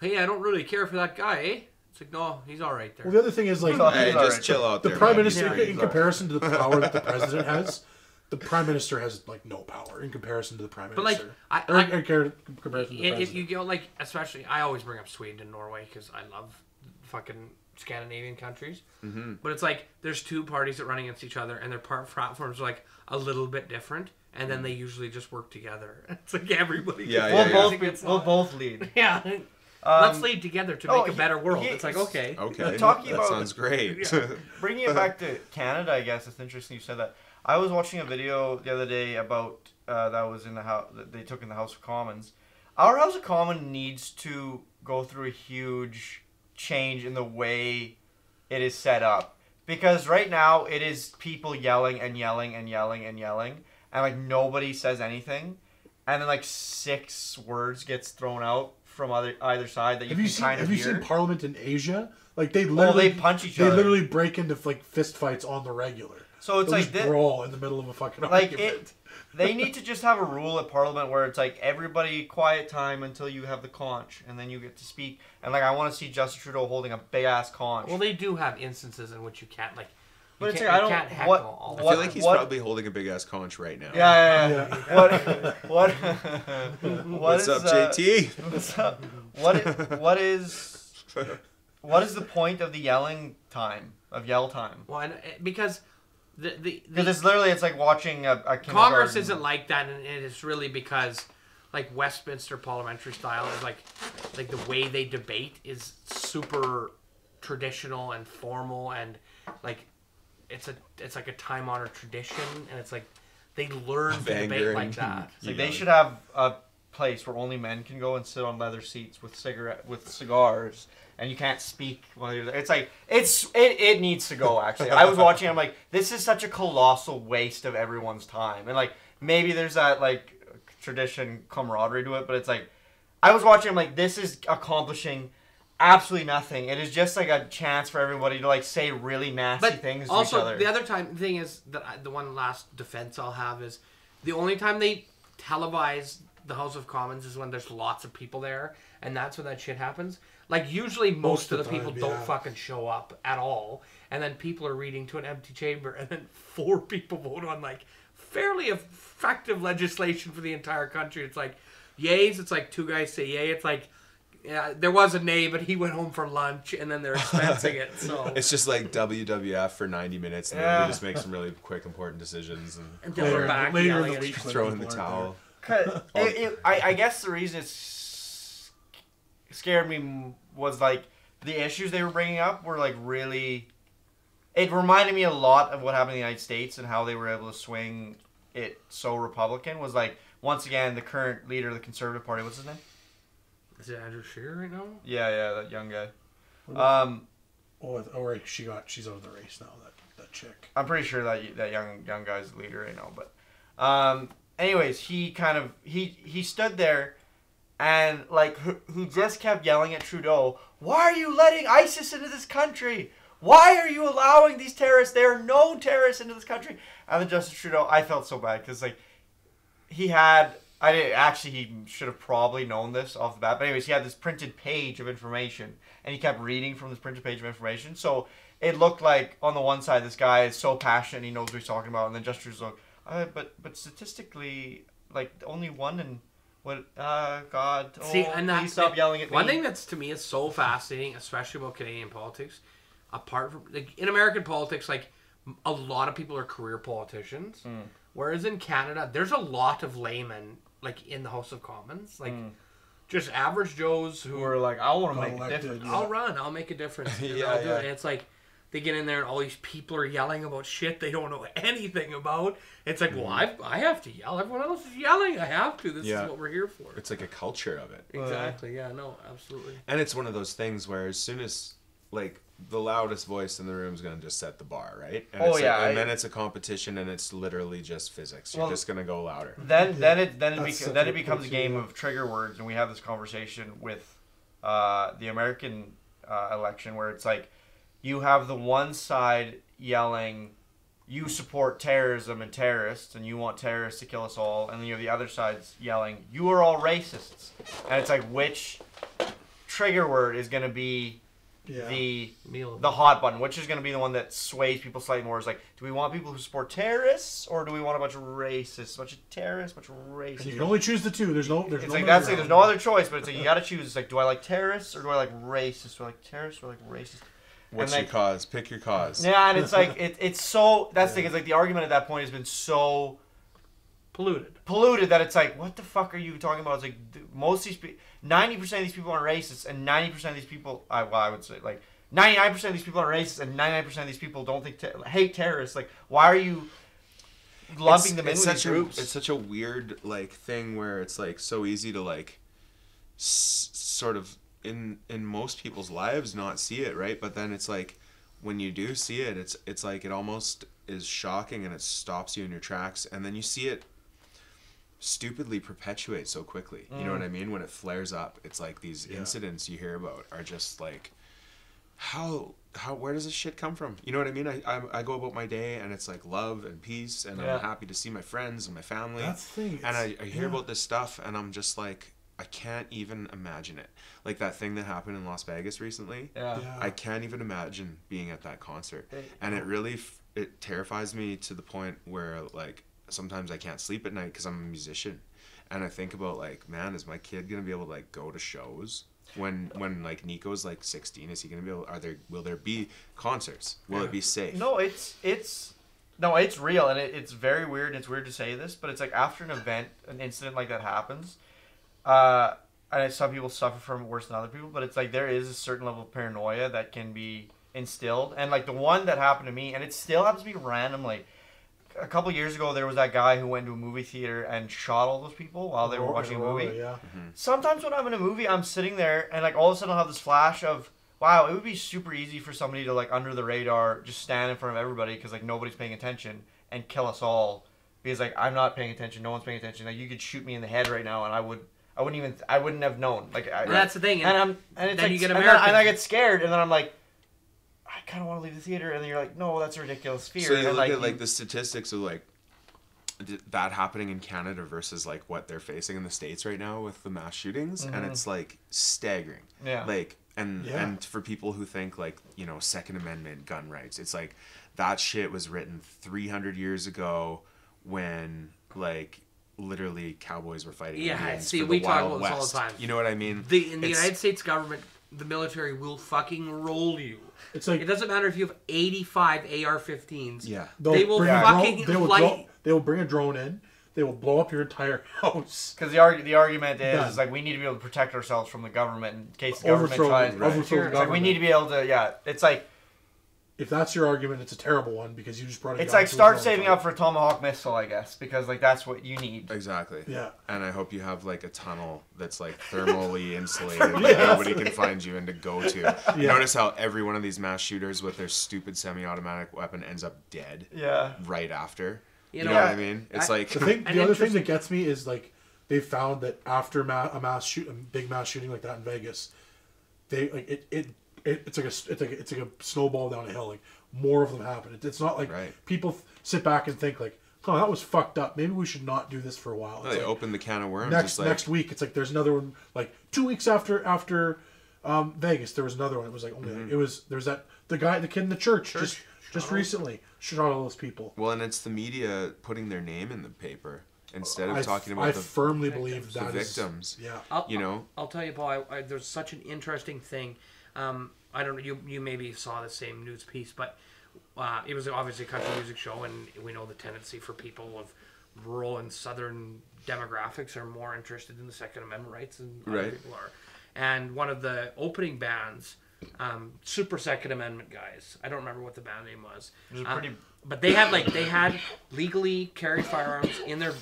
hey, I don't really care for that guy, eh? It's like, no, he's all right there. Well, the other thing is like Hey, He's all just right. chill out the there. prime man. minister, Yeah, in comparison to the power that the president has, the prime minister has like no power in comparison to the prime But like, minister. I in comparison to the if president. you go like, especially, I always bring up Sweden and Norway because I love fucking Scandinavian countries. Mm-hmm. But it's like there's two parties that run against each other, and their platforms are like a little bit different, and then they usually just work together. It's like everybody. Yeah, We'll both lead. Yeah. Let's lead together to make a better world. he- It's like, okay. Okay. Talking that about- sounds great. Bringing it back to Canada, I guess it's interesting you said that. I was watching a video the other day about that was in the house that they took in the House of Commons. Our House of Commons needs to go through a huge change in the way it is set up, because right now it is people yelling and yelling and yelling and yelling, and like nobody says anything, and then like 6 words gets thrown out from either side that you can kind of Have you hear. seen Parliament in Asia? Like they literally they punch each They other. literally break into like fist fights on the regular. So it's They'll like just brawl in the middle of a fucking like argument. they need to just have a rule at Parliament where it's like everybody quiet time until you have the conch, and then you get to speak. And like I want to see Justin Trudeau holding a big ass conch. Well, they do have instances in which you can't like. But it's can't, like, I you don't- can't heckle what- all I the feel time. like he's What- probably holding a big ass conch right now. Yeah. What? What's up, JT? What's up? What is the point of the yelling time of yell time? Well, and, because the Because it's like watching a Congress kindergarten. isn't like that, and it's really because like Westminster parliamentary style is like the way they debate is super traditional and formal, and like it's like a time honored tradition, and it's like they learn to anger debate like and- that. It's like they should have a place where only men can go and sit on leather seats with cigars, and you can't speak while you're there. It's like it needs to go. Actually, I was watching. I'm like, this is such a colossal waste of everyone's time. And like maybe there's that like tradition camaraderie to it, but it's like I was watching. I'm like, this is accomplishing absolutely nothing. It is just like a chance for everybody to like say really nasty But things to also, each other. the other thing is that the one last defense I'll have is the only time they televise the House of Commons is when there's lots of people there, and that's when that shit happens. Like, usually most of the people time, don't yeah. fucking show up at all, and then people are reading to an empty chamber, and then 4 people vote on, like, fairly effective legislation for the entire country. It's like, yays, it's like 2 guys say yay, it's like, yeah, there was a nay, but he went home for lunch, and then they're expensing it, so... It's just like WWF for 90 minutes, and then Yeah. we just make some really quick, important decisions and And then we're back later in yelling the at week, each other. throw in the people aren't towel. 'Cause I guess the reason it scared me was like the issues they were bringing up were like really. It reminded me a lot of what happened in the United States and how they were able to swing it so Republican. Was like once again the current leader of the Conservative Party. What's his name? Is it Andrew Scheer right now? Yeah, that young guy. She's out of the race now. That chick. I'm pretty sure that young guy's the leader right now. But anyways, he stood there and like who just kept yelling at Trudeau, "Why are you letting ISIS into this country? Why are you allowing these terrorists? There are no terrorists into this country." And then Justin Trudeau, I felt so bad because like he should have probably known this off the bat. But anyways, he had this printed page of information, and he kept reading from this printed page of information. So it looked like on the one side, this guy is so passionate, and he knows what he's talking about, and then Justin Trudeau's like, but statistically, like only 1 in what? God, See, and please stop yelling at me. One thing that's to me is so fascinating, especially about Canadian politics, apart from like in American politics, like a lot of people are career politicians, whereas in Canada, there's a lot of laymen like in the House of Commons, like just average Joes who are like, I want to make a elected, difference. yeah. I'll run, I'll make a difference, and Yeah, I'll do yeah. it. And it's like they get in there and all these people are yelling about shit they don't know anything about. It's like, well, I have to yell. Everyone else is yelling. I have to. This Yeah. is what we're here for. It's like a culture of it. Exactly. Yeah. No. Absolutely. And it's one of those things where as soon as, like, the loudest voice in the room is going to just set the bar, right? And And then it's a competition, and it's literally just physics. You're just going to go louder. Then it becomes a point, game yeah. of trigger words, and we have this conversation with the American election where it's like you have the one side yelling, "You support terrorism and terrorists, and you want terrorists to kill us all," and then you have the other side's yelling, "You are all racists," and it's like which trigger word is going to be the hot button, which is going to be the one that sways people slightly more. Is like, do we want people who support terrorists, or do we want a bunch of racists, a bunch of terrorists, a bunch of racists? And you can only choose the two. There's no. There's no other choice, but it's like you got to choose. It's like, do I like terrorists or do I like racists? Do I like terrorists or do I like racists? What's your cause? Pick your cause. Yeah, and it's like it's so. That's the thing. It's like the argument at that point has been so polluted that it's like, what the fuck are you talking about? It's like most of these people, 90% of these people are racists, and 90% of these people, I would say like 99% of these people are racist, and 99% of these people don't hate terrorists. Like, why are you lumping them in with these groups? It's such a weird like thing where it's like so easy to like sort of in most people's lives not see it, right? But then it's like when you do see it, it's like it almost is shocking and it stops you in your tracks, and then you see it stupidly perpetuate so quickly. You know what I mean? When it flares up, it's like these incidents you hear about are just like, where does this shit come from? You know what I mean? I go about my day and it's like love and peace, and I'm happy to see my friends and my family. That's the thing. And I hear about this stuff and I'm just like, I can't even imagine it. Like that thing that happened in Las Vegas recently. Yeah. I can't even imagine being at that concert. And it really it terrifies me to the point where like sometimes I can't sleep at night because I'm a musician, and I think about like, man, is my kid gonna be able to like go to shows when like Nico's like 16? Is he gonna be able? Will there be concerts? Will it be safe? No, it's real, and it's very weird. And it's weird to say this, but it's like after an incident like that happens, and some people suffer from it worse than other people, but it's like there is a certain level of paranoia that can be instilled, and like the one that happened to me, and it still happens to me randomly. A couple years ago, there was that guy who went to a movie theater and shot all those people while they were watching a movie. Yeah. Sometimes when I'm in a movie, I'm sitting there and like all of a sudden I'll have this flash of, wow, it would be super easy for somebody to like under the radar just stand in front of everybody because like nobody's paying attention and kill us all because like I'm not paying attention, no one's paying attention. Like you could shoot me in the head right now and I wouldn't have known. Like that's the thing. And it's then like, you get and I get scared and then I'm like, I kind of want to leave the theater, and then you're like, no, that's a ridiculous fear. So you and look at like the statistics of like that happening in Canada versus like what they're facing in the States right now with the mass shootings, and it's like staggering. Yeah. Like and for people who think like, you know, Second Amendment gun rights, it's like that shit was written 300 years ago when like literally cowboys were fighting Indians for we the talk Wild about this all West. the time. You know what I mean? In the United States government, the military will fucking roll you. It's like it doesn't matter if you have 85 AR-15s. Yeah. They will fucking they will bring a drone in. They will blow up your entire house. Because the argument is like we need to be able to protect ourselves from the government in case the government tries. It's like we need to be able to. It's like if that's your argument, it's a terrible one because you just brought it. It's like start saving up for a Tomahawk missile, I guess, because like that's what you need. Exactly. Yeah. And I hope you have like a tunnel that's like thermally insulated that nobody can find you and to go to. Yeah. Notice how every one of these mass shooters with their stupid semi-automatic weapon ends up dead. Yeah. Right after. You know know what I mean? It's like the other thing that gets me is like they found that after a big mass shooting like that in Vegas, they like it's like a snowball down a hill. Like more of them happen. It's not like people sit back and think like, oh, that was fucked up. Maybe we should not do this for a while. They opened the can of worms. Next week, it's like there's another one. Like 2 weeks after Vegas, there was another one. It was like only there's the kid in the church just recently shot all those people. Well, and it's the media putting their name in the paper instead of talking about I the firmly believe the that victims. Yeah. I'll tell you, Paul. There's such an interesting thing. I don't know. You maybe saw the same news piece, but it was obviously a country music show, and we know the tendency for people of rural and southern demographics are more interested in the Second Amendment rights than other people are. And one of the opening bands, super Second Amendment guys. I don't remember what the band name was. It was but they had legally carried firearms in their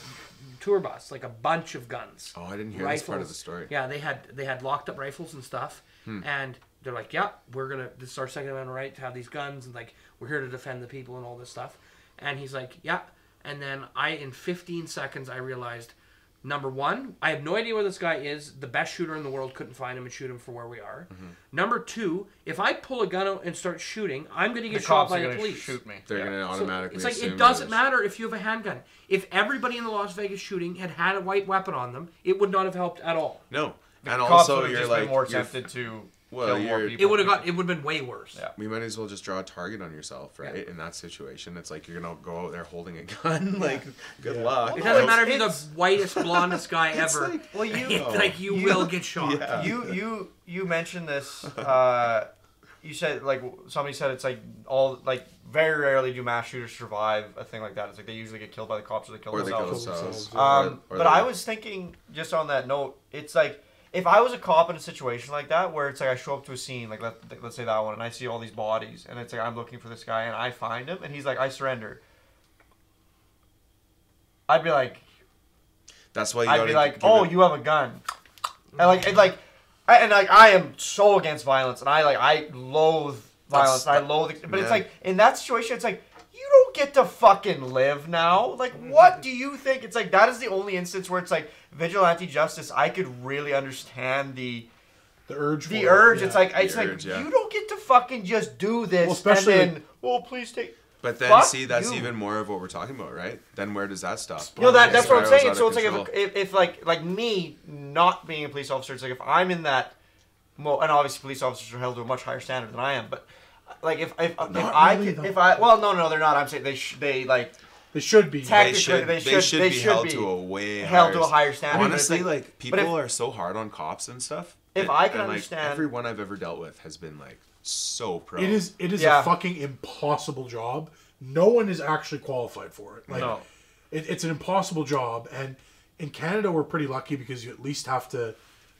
tour bus, like a bunch of guns. Oh, I didn't hear this part of the story. Yeah, they had locked up rifles and stuff, and they're like, yeah, this is our Second Amendment right to have these guns, and like we're here to defend the people and all this stuff. And he's like, yeah. And then in 15 seconds, I realized, number one, I have no idea where this guy is. The best shooter in the world couldn't find him and shoot him for where we are. Mm-hmm. Number two, if I pull a gun out and start shooting, I'm going to get shot by the police. Shoot me. They're going to automatically. So it's like it doesn't matter if you have a handgun. If everybody in the Las Vegas shooting had a white weapon on them, it would not have helped at all. No, and also you're like more tempted to. Well, kill more people. It would have been way worse. Yeah. You might as well just draw a target on yourself, right? Yeah. In that situation, it's like you're gonna go out there holding a gun. Like, good luck. It doesn't matter if you're the whitest, blondest guy ever. Like, well, you will get shot. Yeah. You mentioned this. You said somebody said it's like very rarely do mass shooters survive a thing like that. It's like they usually get killed by the cops or they kill themselves. But I was thinking just on that note, it's like. If I was a cop in a situation like that, where it's like I show up to a scene, like let's say that one, and I see all these bodies, and it's like I'm looking for this guy, and I find him, and he's like, I surrender. I'd be like, that's why you have a gun, and I am so against violence, and I loathe violence, and I loathe it, but it's like in that situation, it's like. You don't get to fucking live now. Like, what do you think? It's like, that is the only instance where it's like, vigilante justice, I could really understand the urge. The urge. Yeah. It's like, you don't get to fucking just do this. Well, especially and then, please take. But then, that's even more of what we're talking about, right? Then where does that stop? That's what I'm saying. So it's like, if like me not being a police officer, it's like, if I'm in that, and obviously police officers are held to a much higher standard than I am, but. Like if they're not. I'm saying they should be. They should be held to a way higher standard. Honestly, like people are so hard on cops and stuff. If I can understand, everyone I've ever dealt with has been like so pro. It is a fucking impossible job. No one is actually qualified for it. Like, no. It's an impossible job, and in Canada we're pretty lucky because you at least have to.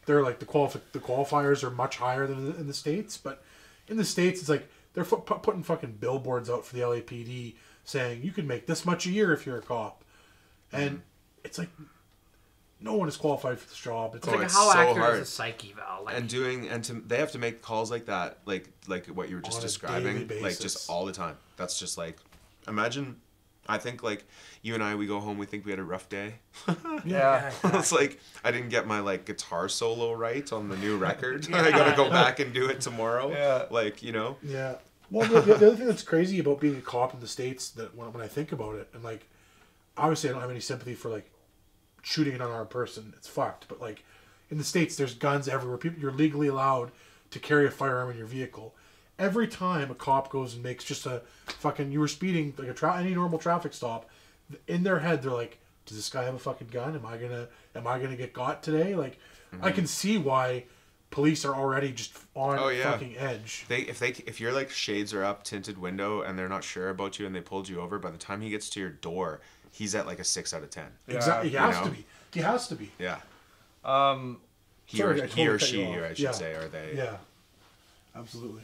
They're like the qualifiers are much higher than in the States, but in the States it's like. They're putting fucking billboards out for the LAPD saying you can make this much a year if you're a cop, and it's like no one is qualified for this job. It's like how accurate is a psych eval? They have to make calls like that, like what you were just describing, like just all the time. That's just like, imagine. I think like you and I, we go home, we think we had a rough day. Yeah. It's like I didn't get my like guitar solo right on the new record. I gotta go back and do it tomorrow. Yeah. Like, you know. Yeah. Well, the other thing that's crazy about being a cop in the States, that when I think about it, and like, obviously I don't have any sympathy for like shooting an unarmed person. It's fucked. But like in the States, there's guns everywhere. You're legally allowed to carry a firearm in your vehicle. Every time a cop goes and makes just a fucking, you were speeding, like any normal traffic stop, in their head they're like, does this guy have a fucking gun? Am I gonna get got today? Like, I can see why police are already just on fucking edge. If you're like shades are up, tinted window, and they're not sure about you and they pulled you over, by the time he gets to your door, he's at like a 6 out of 10. Exactly. He has to be. Yeah. He or she, I should say, are they? Yeah. Absolutely.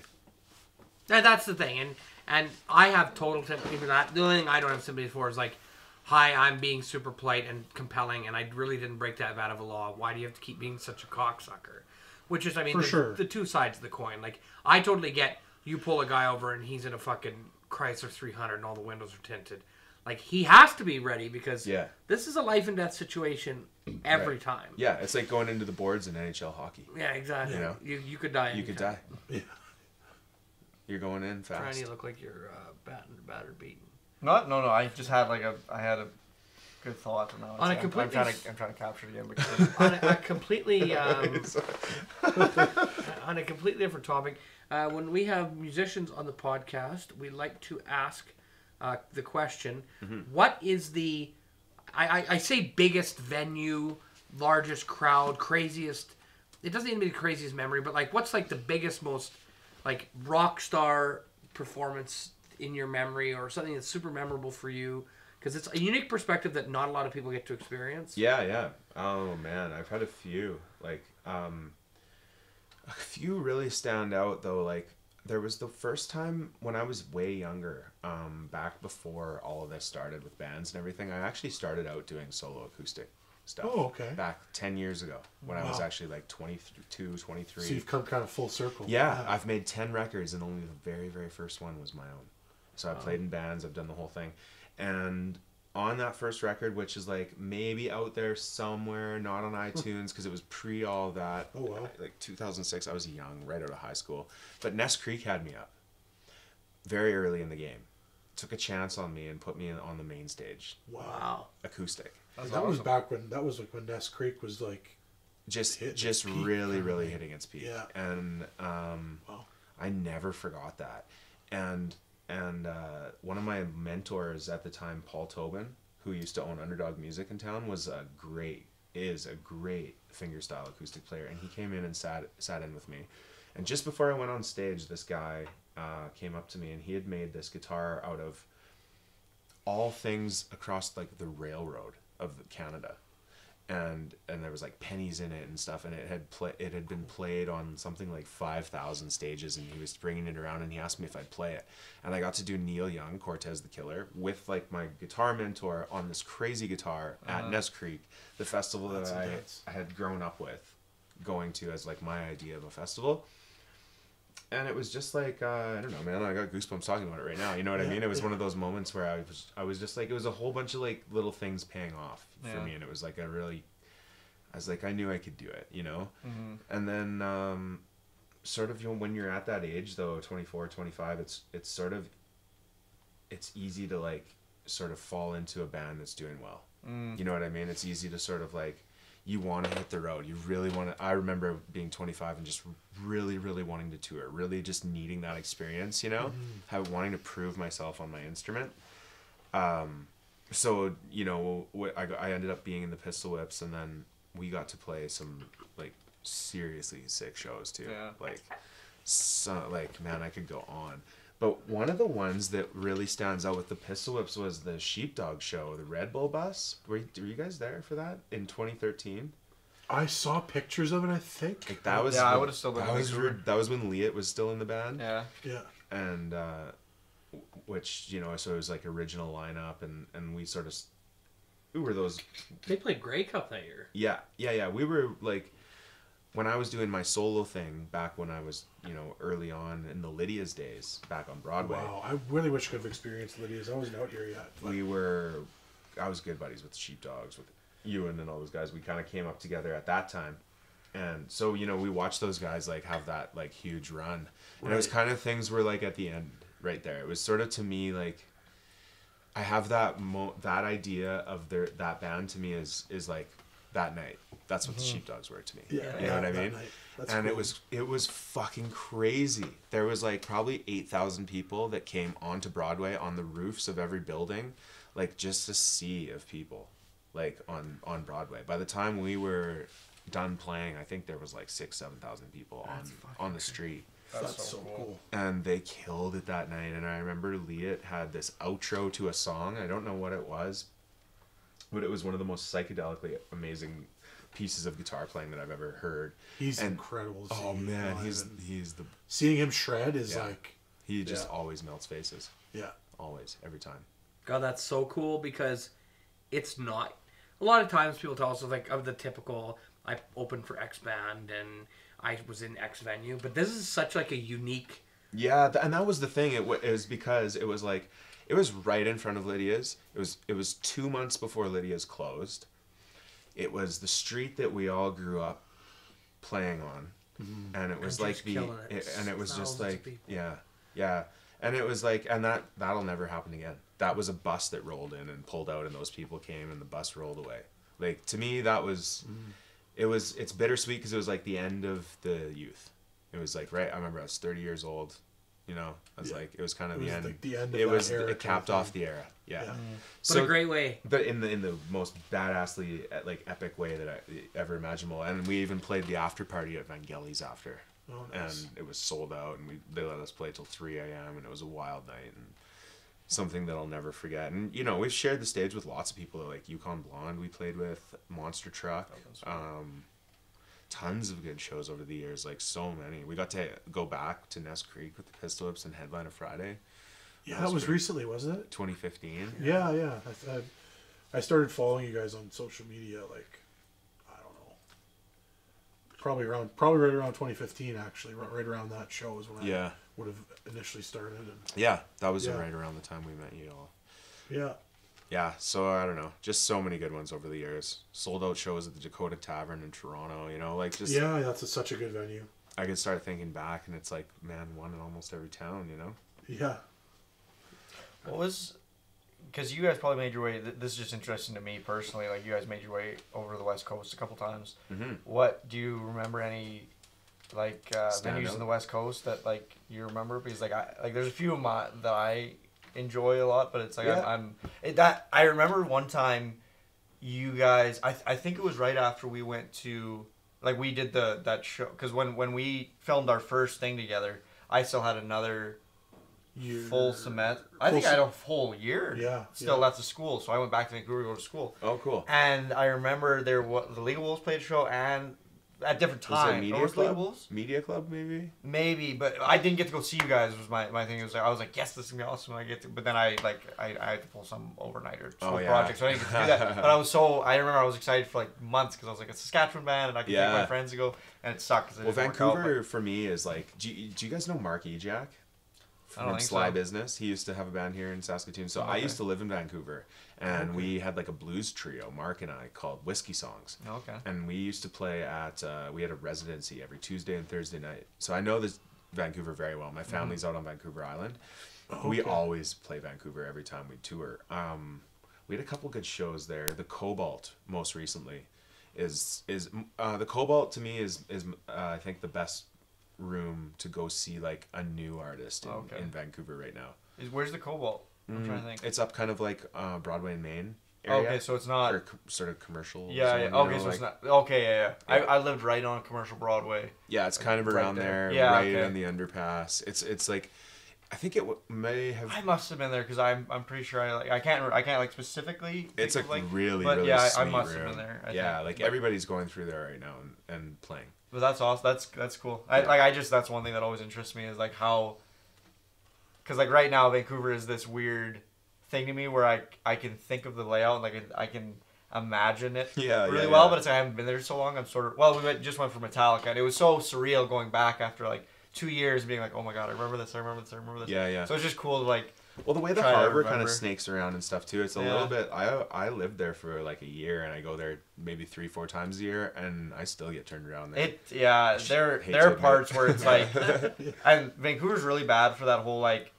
That's the thing, and I have total sympathy for that. The only thing I don't have sympathy for is like, hi, I'm being super polite and compelling, and I really didn't break that bad of a law. Why do you have to keep being such a cocksucker? Which is, I mean, the two sides of the coin. Like, I totally get you pull a guy over and he's in a fucking Chrysler 300 and all the windows are tinted. Like, he has to be ready because this is a life and death situation every time. Yeah, it's like going into the boards in NHL hockey. Yeah, exactly. You know, you could die. You could die. Yeah. You're going in fast. Trying to look like you're battered, beaten. No. I just had I had a good thought. And on a completely, I'm trying to capture it again. on a completely, on a completely different topic. When we have musicians on the podcast, we like to ask the question: what is the, I say biggest venue, largest crowd, craziest? It doesn't even be the craziest memory, but like, what's like the biggest, most like rock star performance in your memory, or something that's super memorable for you, because it's a unique perspective that not a lot of people get to experience. Yeah. Oh man, I've had a few. Like a few really stand out though. Like there was the first time when I was way younger, back before all of this started with bands and everything. I actually started out doing solo acoustic stuff. Oh, okay. Back 10 years ago when I was Wow. actually like 22, 23. So you've come kind of full circle. Yeah, I've made 10 records and only the very, very first one was my own. So I played in bands, I've done the whole thing. And on that first record, which is like maybe out there somewhere, not on iTunes, because it was pre all that. Oh, wow. Like 2006, I was young, right out of high school. But Ness Creek had me up very early in the game. Took a chance on me and put me on the main stage, Wow. acoustic. And that was back when when Ness Creek was like Just hitting its peak, really, kind of really thing. hitting its peak. Yeah. And Wow. I never forgot that. And one of my mentors at the time, Paul Tobin, who used to own Underdog Music in town, is a great fingerstyle acoustic player. And he came in and sat in with me. And just before I went on stage, this guy came up to me, and he had made this guitar out of all things across like the railroad of Canada. And there was like pennies in it and stuff, and it had been played on something like 5,000 stages, and he was bringing it around, and he asked me if I'd play it, and I got to do Neil Young, Cortez the Killer, with like my guitar mentor on this crazy guitar at Ness Creek, the festival that I had grown up with, going to as like my idea of a festival. And it was just like, I don't know, man, I got goosebumps talking about it right now. You know what I mean? It was one of those moments where I was just like, it was a whole bunch of like little things paying off for me. And it was like I was like, I knew I could do it, you know? And then sort of, you know, when you're at that age though, 24, 25, it's sort of, it's easy to like sort of fall into a band that's doing well. You know what I mean? It's easy to sort of like, you want to hit the road. You really want to. I remember being 25 and just really, really wanting to tour. Really just needing that experience, you know? Wanting to prove myself on my instrument. So, you know, I ended up being in the Pistol Whips, and then we got to play some, like, seriously sick shows, too. Yeah. Like, man, I could go on. But one of the ones that really stands out with the Pistol Whips was the Sheepdog show, the Red Bull bus. Were you guys there for that in 2013? I saw pictures of it, I think. Like that was I would have still been. that was when Liat was still in the band. Yeah. Yeah. And which, you know, so it was like original lineup, and we sort of, who were those? They played Grey Cup that year. Yeah. We were like, when I was doing my solo thing back when I was, you know, early on in the Lydia's days back on Broadway. Wow, I really wish I could have experienced Lydia's. I wasn't out here yet. I was good buddies with the Sheepdogs, with Ewan and all those guys. We kind of came up together at that time. And so, you know, we watched those guys like have that like huge run. And it was kind of things were like at the end right there. It was sort of, to me, like, I have that idea of that band to me is like that night. That's what the Sheepdogs were to me. Yeah, you know what I mean? That's and cool. it was fucking crazy. There was like probably 8,000 people that came onto Broadway on the roofs of every building, like just a sea of people, like on Broadway. By the time we were done playing, I think there was like 6,000-7,000 people on the street. That's so cool. And they killed it that night. And I remember Liat had this outro to a song. I don't know what it was, but it was one of the most psychedelically amazing pieces of guitar playing that I've ever heard. He's incredible to see. Oh man, live, he's the seeing him shred is like, he just always melts faces. yeah. Always, every time. God, that's so cool, because it's not. A lot of times people tell us like of the typical, I opened for X band and I was in X venue, but this is such like a unique. Yeah, and that was the thing. It was because it was like, it was right in front of Lydia's. It was 2 months before Lydia's closed. It was the street that we all grew up playing on, and it was And like just killing it. and it was just Thousands of like people. yeah, and it was like, and that'll never happen again. That was a bus that rolled in and pulled out, and those people came, and the bus rolled away. Like, to me, that was it's bittersweet because it was like the end of the youth. It was like, right, I remember I was 30 years old. You know, I was like, it was kind of the end. Like the end of It that was era it capped kind of off the era. Yeah. Yeah. But a great way. But in the most badassly, like, epic way that I ever imaginable. And we even played the after party at Vangelis after. Oh, nice. And it was sold out, and they let us play till 3 a.m. and it was a wild night, and something that I'll never forget. And, you know, we've shared the stage with lots of people, like Yukon Blonde we played with, Monster Truck, tons of good shows over the years, like so many. We got to go back to Ness Creek with the Pistol Whips and headline a Friday. Yeah, that was recently, wasn't it? 2015. Yeah. I started following you guys on social media, like, I don't know, probably right around 2015, actually, right around that show is when I would have initially started. And, yeah, that was right around the time we met you all. Yeah. Yeah, so I don't know, just so many good ones over the years. Sold out shows at the Dakota Tavern in Toronto, you know, like just... Yeah, that's such a good venue. I could start thinking back, and it's like, man, one in almost every town, you know? Yeah. What was... Because you guys probably made your way... This is just interesting to me personally. Like, you guys made your way over to the West Coast a couple times. Mm-hmm. What... Do you remember any, like, venues in the West Coast that, like, you remember? Because, like, there's a few of my that I enjoy a lot, but it's like, I remember one time you guys... I think it was right after we went to... Like, we did that show... Because when we filmed our first thing together, I still had another... full semester. I think I had a full year still left of school, so I went back to Vancouver to go to school. Oh, cool. And I remember the Legal Wolves played a show, and at different times. Was it Media Club? Media Club, maybe? Maybe, but I didn't get to go see you guys. Was my thing. It was like, I was like, yes, this is gonna be awesome. I get to, but then I had to pull some overnighter project, so I didn't get to do that. But I remember I was excited for like months because I was like, it's a Saskatchewan band, and I could take my friends to go, and it sucked. Well, Vancouver for me is like, do you guys know Mark Ejak? From Sly Business. He used to have a band here in Saskatoon. So I used to live in Vancouver, and we had like a blues trio, Mark and I, called Whiskey Songs. Okay. And we used to play at, we had a residency every Tuesday and Thursday night. So I know this Vancouver very well. My family's out on Vancouver Island. We always play Vancouver every time we tour. We had a couple good shows there. The Cobalt, most recently, is the Cobalt to me is I think the best room to go see like a new artist in Vancouver right now. Where's the Cobalt? I'm trying to think. It's up kind of like Broadway and Main area. Okay, so it's not or sort of commercial. Yeah. Zone, Okay, so it's not. Okay, yeah. I lived right on commercial Broadway. Yeah, it's kind of around there, right on the underpass. It's like, I think it may have. I must have been there because I'm pretty sure I can't like specifically. It's a really but really yeah, sweet I must room. have been there. I think. think. Everybody's going through there right now and playing. But that's awesome. That's cool. That's one thing that always interests me is like how, because like right now Vancouver is this weird thing to me where I can think of the layout and like I can imagine it really well, but it's like I haven't been there so long. I'm sort of just went for Metallica, and it was so surreal going back after like 2 years being like, oh my god, I remember this. Yeah. So it's just cool to like. Well, the way the harbor kind of snakes around and stuff too, it's a little bit. I lived there for like a year, and I go there maybe 3-4 times a year, and I still get turned around there. There are parts where it's like, and Vancouver's really bad for that whole like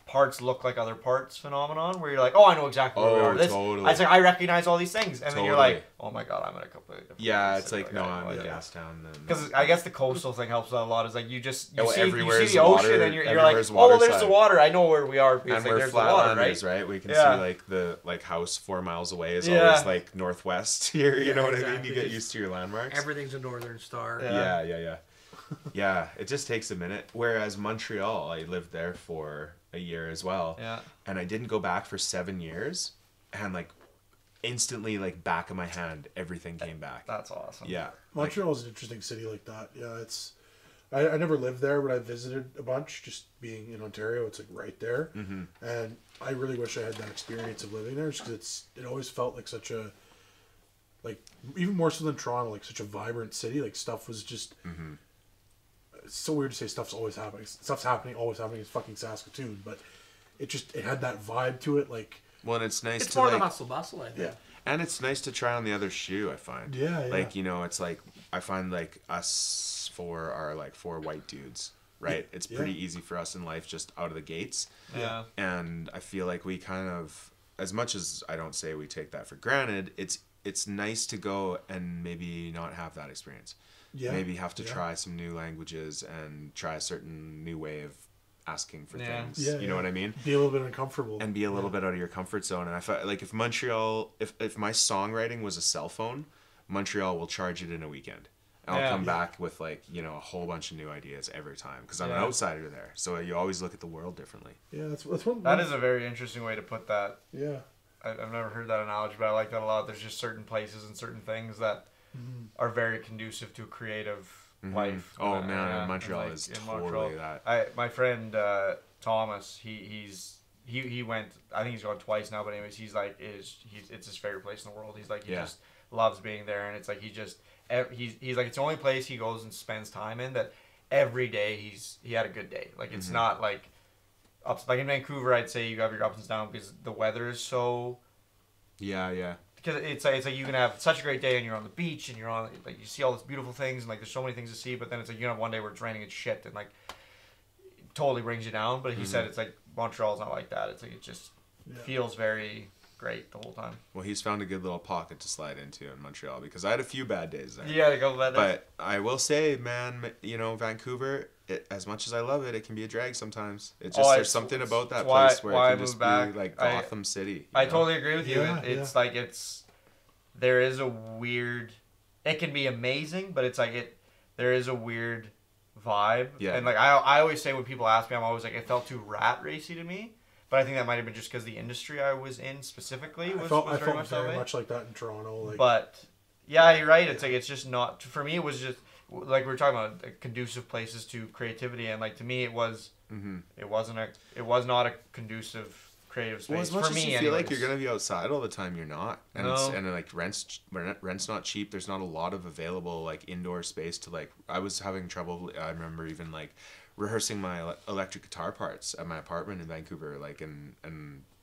parts look like other parts phenomenon, where you're like, oh, I know exactly where we are. Totally. I I recognize all these things, and then you're like, oh my god, I'm in a completely different. Yeah, it's like no, I'm in gas town. Because I guess the coastal thing helps out a lot. Is like you see the ocean, water, and you're like, oh, there's the water. I know where we are. And we're flatlanders, right? We can see like the house 4 miles away is always like northwest here. You know what I mean? You get used to your landmarks. Everything's a northern star. Yeah. Yeah, it just takes a minute. Whereas Montreal, I lived there for a year as well. Yeah. And I didn't go back for 7 years, and like instantly, like back of my hand, everything came back. That's awesome. Yeah. Montreal is an interesting city like that. Yeah, it's. I never lived there, but I visited a bunch. Just being in Ontario, it's like right there, and I really wish I had that experience of living there, just because it always felt like such a. Like even more so than Toronto, like such a vibrant city. Like stuff was just. It's so weird to say stuff's always happening. Stuff's happening, always happening. It's fucking Saskatoon, but it had that vibe to it. Like, well, and it's nice. It's more the hustle bustle, I think. Yeah, and it's nice to try on the other shoe. I find. Yeah. Like it's like I find like us four are like 4 white dudes, right? It's pretty easy for us in life just out of the gates. Yeah. And I feel like we kind of, as much as I don't say we take that for granted, it's nice to go and maybe not have that experience. Yeah. Maybe have to try some new languages and try a certain new way of asking for things. Yeah, you know what I mean? Be a little bit uncomfortable. And be a little bit out of your comfort zone. And I felt like if Montreal, if my songwriting was a cell phone, Montreal will charge it in a weekend. And I'll come back with like, a whole bunch of new ideas every time because I'm an outsider there. So you always look at the world differently. Yeah, that's one. That is a very interesting way to put that. Yeah. I've never heard that analogy, but I like that a lot. There's just certain places and certain things that are very conducive to a creative life. Oh man, Montreal is totally that. My friend Thomas, he he went. I think he's gone twice now. But anyways, it's his favorite place in the world. He's like he Yeah. just loves being there, and it's like he's like it's the only place he goes and spends time in that every day he had a good day. Like it's not like ups like in Vancouver. I'd say you have your ups and downs because the weather is so. Yeah. Because it's like you can have such a great day and you're on the beach and you're on like you see all these beautiful things and like there's so many things to see, but then it's like you have one day where it's raining and shit and like it totally brings you down. But he said it's like Montreal's not like that. It's like it just feels very great the whole time. Well, he's found a good little pocket to slide into in Montreal because I had a few bad days there. Yeah, to go bad days. But I will say, man, Vancouver, as much as I love it, it can be a drag sometimes. It's just there's something about that place where it can just be like Gotham City. I totally agree with you. Yeah, It's like there is a weird. It can be amazing, but it's like there is a weird vibe. Yeah. And like I always say when people ask me, I'm always like it felt too rat racy to me. But I think that might have been just because the industry I was in specifically was very much like that in Toronto. Like, but yeah, you're right. It's like it's just not for me. It was just like we were talking about like, conducive places to creativity, and like to me, it was it was not a conducive creative space Well, as much for as me. you feel like you're gonna be outside all the time, you're not, and No. and like rent's not cheap. There's not a lot of available like indoor space to like. I was having trouble. I remember even like rehearsing my electric guitar parts at my apartment in Vancouver, like and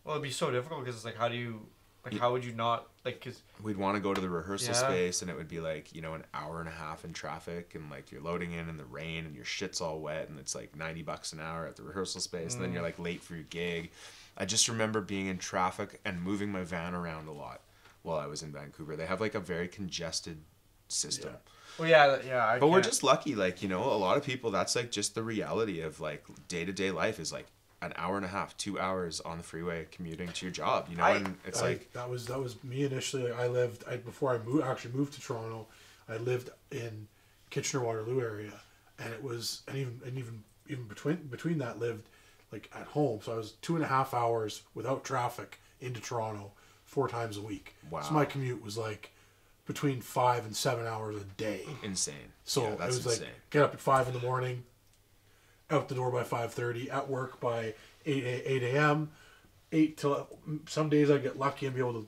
Well, it'd be so difficult because it's like how would you not like because we'd want to go to the rehearsal Yeah. space and it would be like an hour and a half in traffic and like you're loading in the rain and your shit's all wet and it's like $90 an hour at the rehearsal space and then you're like late for your gig. I just remember being in traffic and moving my van around a lot while I was in Vancouver. They have like a very congested system. well yeah But we're just lucky, like, a lot of people, that's like just the reality of like day-to-day life is like an hour and a half, 2 hours on the freeway commuting to your job, and it's like that was me initially. Before I actually moved to Toronto, I lived in Kitchener-Waterloo area, and it was even between that lived like at home. So I was 2.5 hours without traffic into Toronto 4 times a week. Wow. So my commute was like between 5 and 7 hours a day. insane. So Yeah, it that's was insane. like get up at 5 a.m, out the door by 5:30, at work by 8 a.m. 8 till some days I get lucky and be able to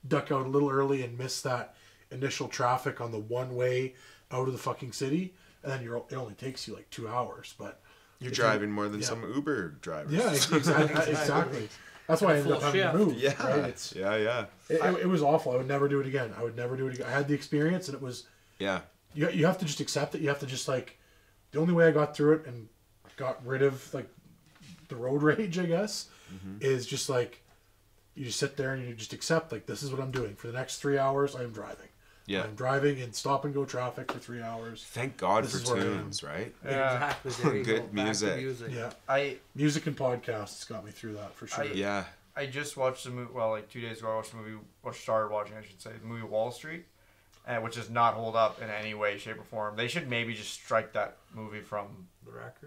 duck out a little early and miss that initial traffic on the one way out of the fucking city, and then it only takes you like 2 hours, but You're driving more than some Uber drivers. yeah, exactly. That's why I ended up having to move. Yeah. Right? Yeah. It was awful. I would never do it again. I had the experience, and it was. Yeah. You have to just accept it. You have to just like. The only way I got through it and got rid of like the road rage, I guess, is just like you just sit there and you just accept like this is what I'm doing for the next 3 hours. I'm driving. Yeah. I'm driving in stop and go traffic for 3 hours. Thank God This for is where I am. tunes, right? Yeah. Exactly. There you Good go. Back to music. Yeah. Music and podcasts got me through that for sure. Yeah. I just watched the movie. Well, like 2 days ago, I watched the movie. Started watching, I should say, the movie Wall Street, which does not hold up in any way, shape, or form. They should maybe just strike that movie from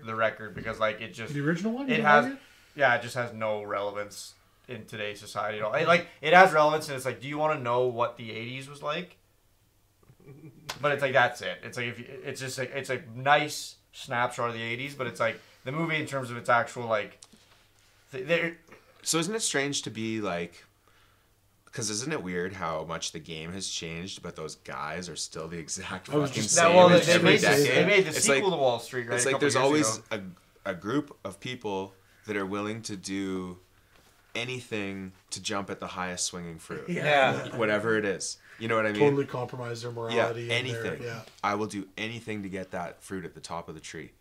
the record because, like, it just The original one. it has, it just has no relevance in today's society at all. It has relevance, and it's like, do you want to know what the '80s was like? But it's like that's it. It's like it's just like it's a nice snapshot of the '80s, but it's like the movie in terms of its actual like. So isn't it strange to be like, because isn't it weird how much the game has changed, but those guys are still the exact fucking same every decade? They made the It's sequel like, to Wall Street, right? It's like there's always a group of people that are willing to do anything to jump at the highest swinging fruit. Yeah. Whatever it is. You know what I mean? Totally compromise their morality. Yeah, anything. Yeah. I will do anything to get that fruit at the top of the tree.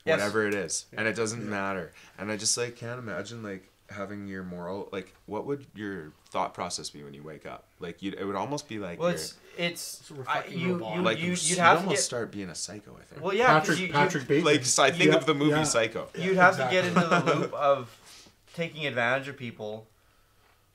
Yes. Whatever it is. And it doesn't matter. And I just like can't imagine like having your moral, like what would your thought process be when you wake up? Like it would almost be like well, it's you'd you'd have to almost get, start being a psycho, I think. well, yeah, Patrick Bateman. Like so I think of the movie Psycho. You'd have to get into the loop of taking advantage of people,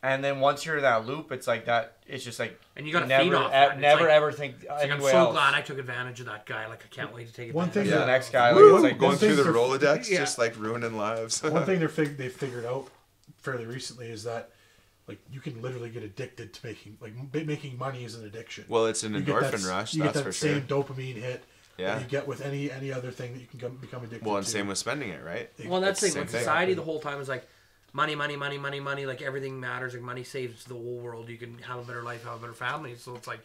and then once you're in that loop, it's like that. It's just like And you got to never, feed off that. never like, ever think I'm anywhere so else. glad I took advantage of that guy. Like I can't wait to take One advantage thing of the that. next guy, Woo! like, it's like Going through the things are- Rolodex, yeah. just like ruining lives. One thing they figured out fairly recently is that like you can literally get addicted to making money is an addiction. Well, it's an You get endorphin that- rush, You that's get that for sure. same dopamine hit Yeah. that you get with any other thing that you can become addicted Well, to. and same with spending it, right? Well, that's the Same thing. thing. Society the whole time is like, money, like everything matters. Like money saves the whole world. You can have a better life, have a better family. So it's like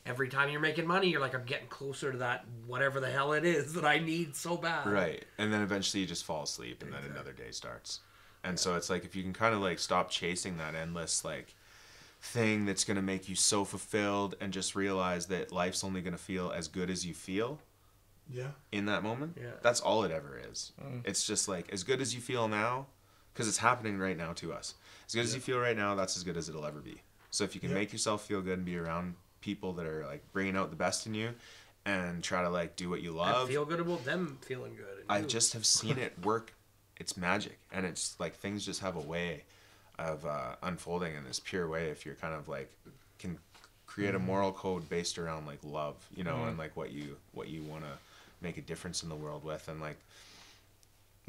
every time you're making money, you're like, I'm getting closer to that whatever the hell it is that I need so bad. Right. And then eventually you just fall asleep and then another day starts. And so it's like if you can kind of like stop chasing that endless like thing that's going to make you so fulfilled and just realize that life's only going to feel as good as you feel in that moment. Yeah. That's all it ever is. It's just like as good as you feel now, because it's happening right now to us. As good as you feel right now, that's as good as it'll ever be. So if you can make yourself feel good and be around people that are like bringing out the best in you and try to like do what you love. And feel good about them feeling good. I just have seen it work. It's magic. And it's like things just have a way of unfolding in this pure way if you're kind of like can create a moral code based around like love, you know, and like what you want to make a difference in the world with. And like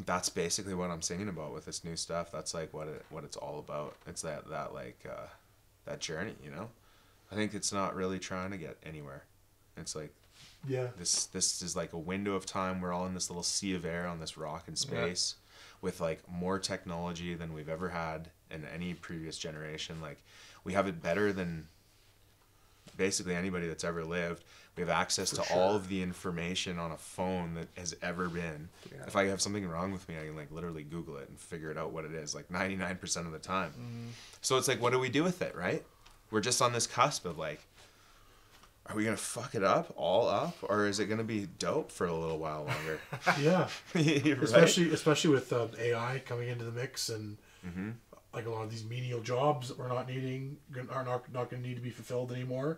that's basically what I'm singing about with this new stuff. That's like what it's all about. It's that like that journey, you know. I think it's not really trying to get anywhere. It's like this is like a window of time. We're all in this little sea of air on this rock in space with like more technology than we've ever had in any previous generation. Like we have it better than basically anybody that's ever lived. We have access to all of the information on a phone that has ever been. If I have something wrong with me, I can like literally Google it and figure it out what it is, like 99% of the time. So it's like, what do we do with it, right? We're just on this cusp of like, are we gonna fuck it up, all up, or is it gonna be dope for a little while longer? Right? Especially with AI coming into the mix and like a lot of these menial jobs that we're not needing are not going to need to be fulfilled anymore.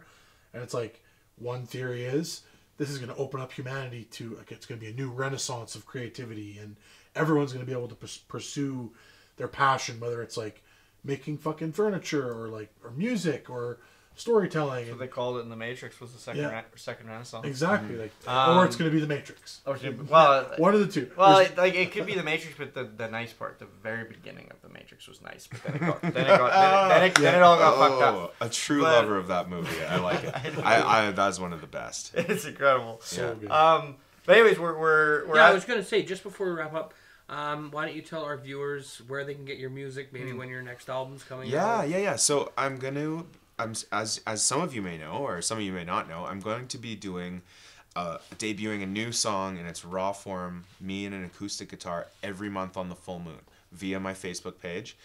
And it's like one theory is this is going to open up humanity to like it's going to be a new renaissance of creativity, and everyone's going to be able to pursue their passion, whether it's like making fucking furniture or music or storytelling. What they called it in the Matrix was the second Renaissance. Exactly, or it's going to be the Matrix. Well, one of the two. Well, it could be the Matrix, but the nice part, the very beginning of the Matrix was nice, but then it all got fucked up. A true lover of that movie, I like it. I that's one of the best. It's incredible. So good. But anyways, we're I was gonna say just before we wrap up. Why don't you tell our viewers where they can get your music, maybe when your next album's coming out? Yeah. So as some of you may know, or some of you may not know, I'm going to be debuting a new song in its raw form, me and an acoustic guitar, every month on the full moon via my Facebook page.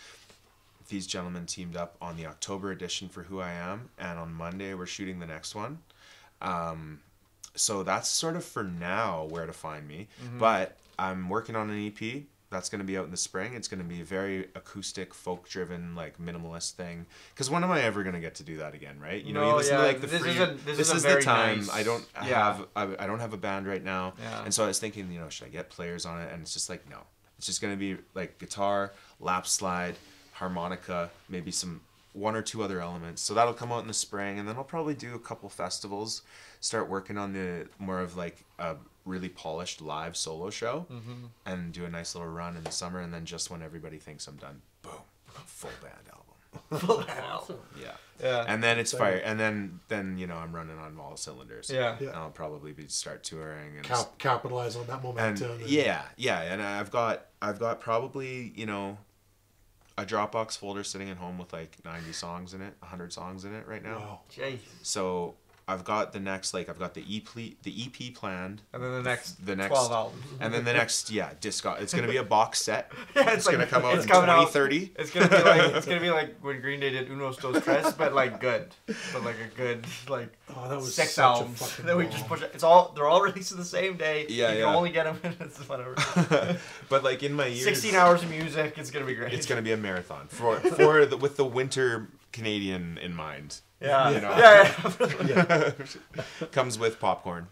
These gentlemen teamed up on the October edition for Who I Am, and on Monday we're shooting the next one. So that's sort of for now where to find me. But I'm working on an EP that's going to be out in the spring. It's going to be a very acoustic, folk-driven, like minimalist thing. Because when am I ever going to get to do that again, right? You know, you listen to like the this is the time. Nice, I don't have a band right now, and so I was thinking, you know, should I get players on it? And it's just like, no, it's just going to be like guitar, lap slide, harmonica, maybe some one or two other elements. So that'll come out in the spring, and then I'll probably do a couple festivals, start working on the more of like a really polished live solo show, and do a nice little run in the summer, and then just when everybody thinks I'm done, boom, full band album. Full band album. Yeah. And then it's fire, and then you know I'm running on all cylinders. Yeah. And I'll probably start touring and capitalize on that momentum. And and I've got probably, you know, a Dropbox folder sitting at home with like 90 songs in it, 100 songs in it right now. Wow. Jeez. So I've got the next, like, I've got the EP planned. And then the next 12 albums. And then the next, disc. It's going to be a box set. It's going to come out in 2030. It's going to be like when Green Day did Unos Dos Tres, but like good. But like a good, like, that was 6 albums that we just push. They're all released on the same day. Yeah, you can only get them in whatever. But like in my years, 16 hours of music. It's going to be great. It's going to be a marathon with the winter Canadian in mind. Yeah. You know? Yeah. Comes with popcorn.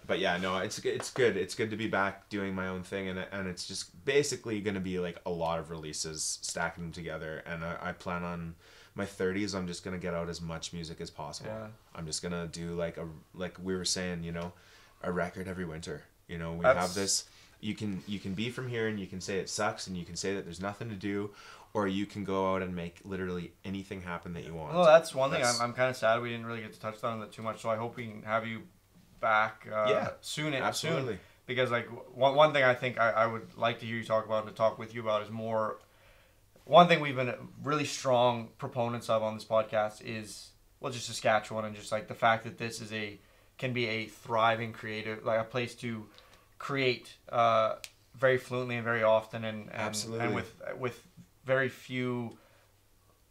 But yeah, no, it's good. It's good to be back doing my own thing, and it's just basically going to be like a lot of releases, stacking them together. And I plan on my 30s. I'm just going to get out as much music as possible. Yeah. I'm just going to do like we were saying, you know, a record every winter. You know, have this. You can be from here and you can say it sucks and you can say that there's nothing to do. Or you can go out and make literally anything happen that you want. Well, that's one thing. I'm kind of sad we didn't really get to touch on that too much. So I hope we can have you back soon. Absolutely. Because like one thing I think I would like to hear you talk about and to talk with you about is more one thing we've been really strong proponents of on this podcast is, well, just Saskatchewan, and just like the fact that this is can be a thriving creative, like a place to create very fluently and very often, and Absolutely. and with very few.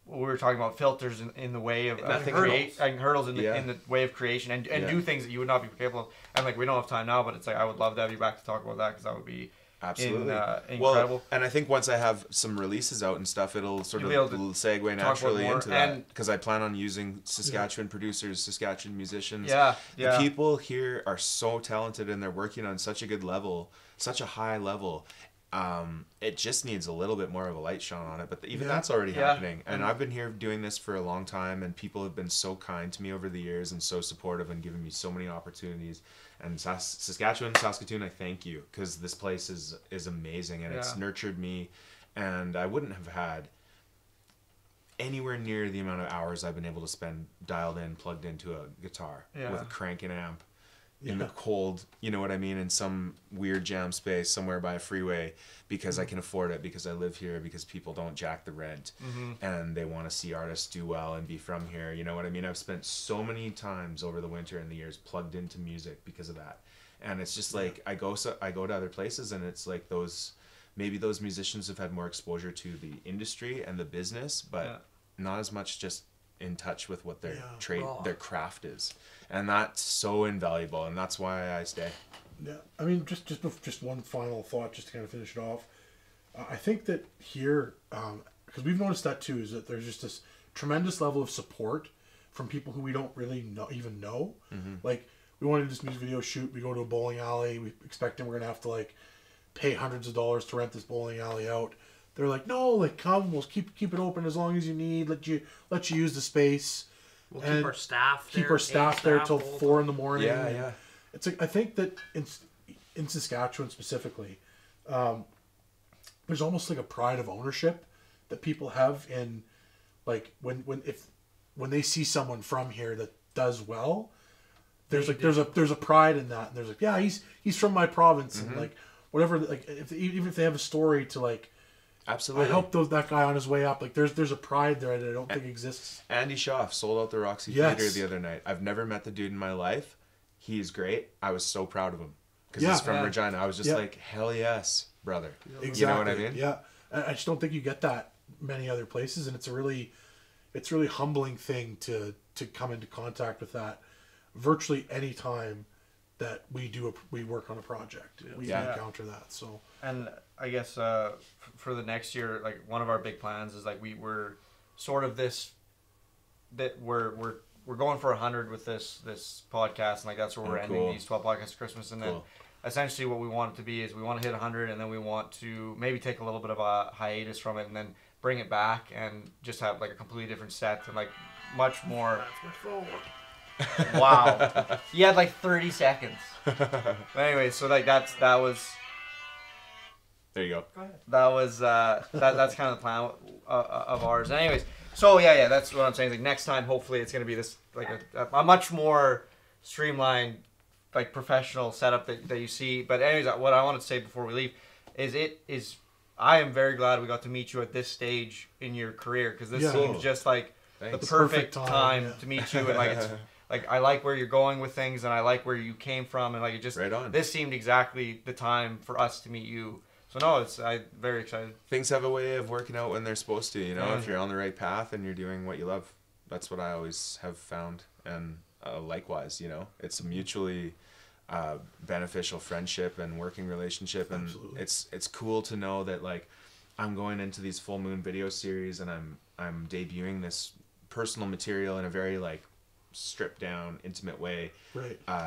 We were talking about filters in the way of hurdles in the way of creation, and do things that you would not be capable of. And like, we don't have time now, but it's like I would love to have you back to talk about that, because that would be absolutely incredible. Well, and I think once I have some releases out and stuff, it'll sort of segue naturally into that, because I plan on using Saskatchewan producers, Saskatchewan musicians. The people here are so talented, and they're working on such a good level, such a high level. It just needs a little bit more of a light shone on it, but even that's already happening. And I've been here doing this for a long time, and people have been so kind to me over the years and so supportive and given me so many opportunities. And Saskatchewan, Saskatoon, I thank you, because this place is amazing, and it's nurtured me, and I wouldn't have had anywhere near the amount of hours I've been able to spend dialed in, plugged into a guitar with a cranking amp in the cold, you know what I mean, in some weird jam space somewhere by a freeway, because I can afford it, because I live here, because people don't jack the rent, and they want to see artists do well and be from here, you know what I mean. I've spent so many times over the winter and the years plugged into music because of that, and it's just like I go to other places, and it's like maybe those musicians have had more exposure to the industry and the business, but not as much just in touch with what their their craft is, and that's so invaluable, and that's why I stay. Yeah, I mean, just one final thought, just to kind of finish it off. I think that here, because we've noticed that too, is that there's just this tremendous level of support from people who we don't really even know. Like, we want to do this music video shoot, we go to a bowling alley, we expecting we're gonna have to like pay hundreds of dollars to rent this bowling alley out. They're like, no, like, come, we'll keep it open as long as you need. Let you use the space. We'll keep our staff there. Keep our staff there till 4 in the morning. Yeah. It's like, I think that in Saskatchewan specifically, there's almost like a pride of ownership that people have in, like, when they see someone from here that does well, there's a pride in that, and there's like, yeah, he's from my province, and like whatever, like, even if they have a story to like. Absolutely. I helped that guy on his way up. Like, there's a pride there that I don't think exists. Andy Schaff sold out the Roxy Theater the other night. I've never met the dude in my life. He's great. I was so proud of him, because he's from Regina. I was just like, hell yes, brother. Exactly. You know what I mean? Yeah. I just don't think you get that many other places, and it's a really humbling thing to come into contact with that virtually any time that we work on a project. We encounter that. So. And I guess for the next year, like, one of our big plans is like we're sort of we're going for 100 with this podcast, and like that's where we're ending these 12 podcasts of Christmas, and then essentially what we want it to be is we want to hit 100, and then we want to maybe take a little bit of a hiatus from it, and then bring it back and just have like a completely different set and like much more. Wow, you had like 30 seconds. But anyway, so like that was. There you go. Go ahead. That was that's kind of the plan of ours. Anyways, so yeah, that's what I'm saying. Like, next time, hopefully, it's gonna be this like a much more streamlined, like, professional setup that you see. But anyways, what I wanted to say before we leave is I am very glad we got to meet you at this stage in your career, because this seems just like the perfect time to meet you, and like it's. Like, I like where you're going with things, and I like where you came from, and like it just this seemed exactly the time for us to meet you. So no, I'm very excited. Things have a way of working out when they're supposed to, you know, if you're on the right path and you're doing what you love. That's what I always have found, and likewise, you know, it's a mutually beneficial friendship and working relationship, and it's cool to know that, like, I'm going into these full moon video series, and I'm debuting this personal material in a very, like, stripped down, intimate way,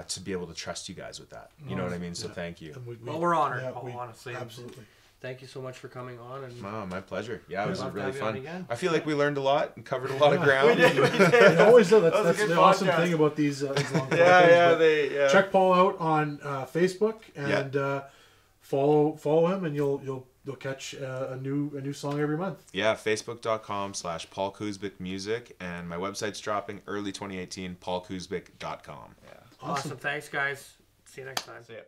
to be able to trust you guys with that. You know what I mean? So thank you. Well, we're honored, honestly. Absolutely. Thank you so much for coming on. And my pleasure. Yeah, it was really fun. I feel like we learned a lot and covered a lot of ground. We did. Always do. That's the awesome thing about these long podcasts. Check Paul out on Facebook, and follow him, and you'll catch a new song every month. Yeah, facebook.com/Paul Kuzbick Music, and my website's dropping early 2018, paulkuzbick.com. Awesome. Thanks, guys. See you next time. See ya.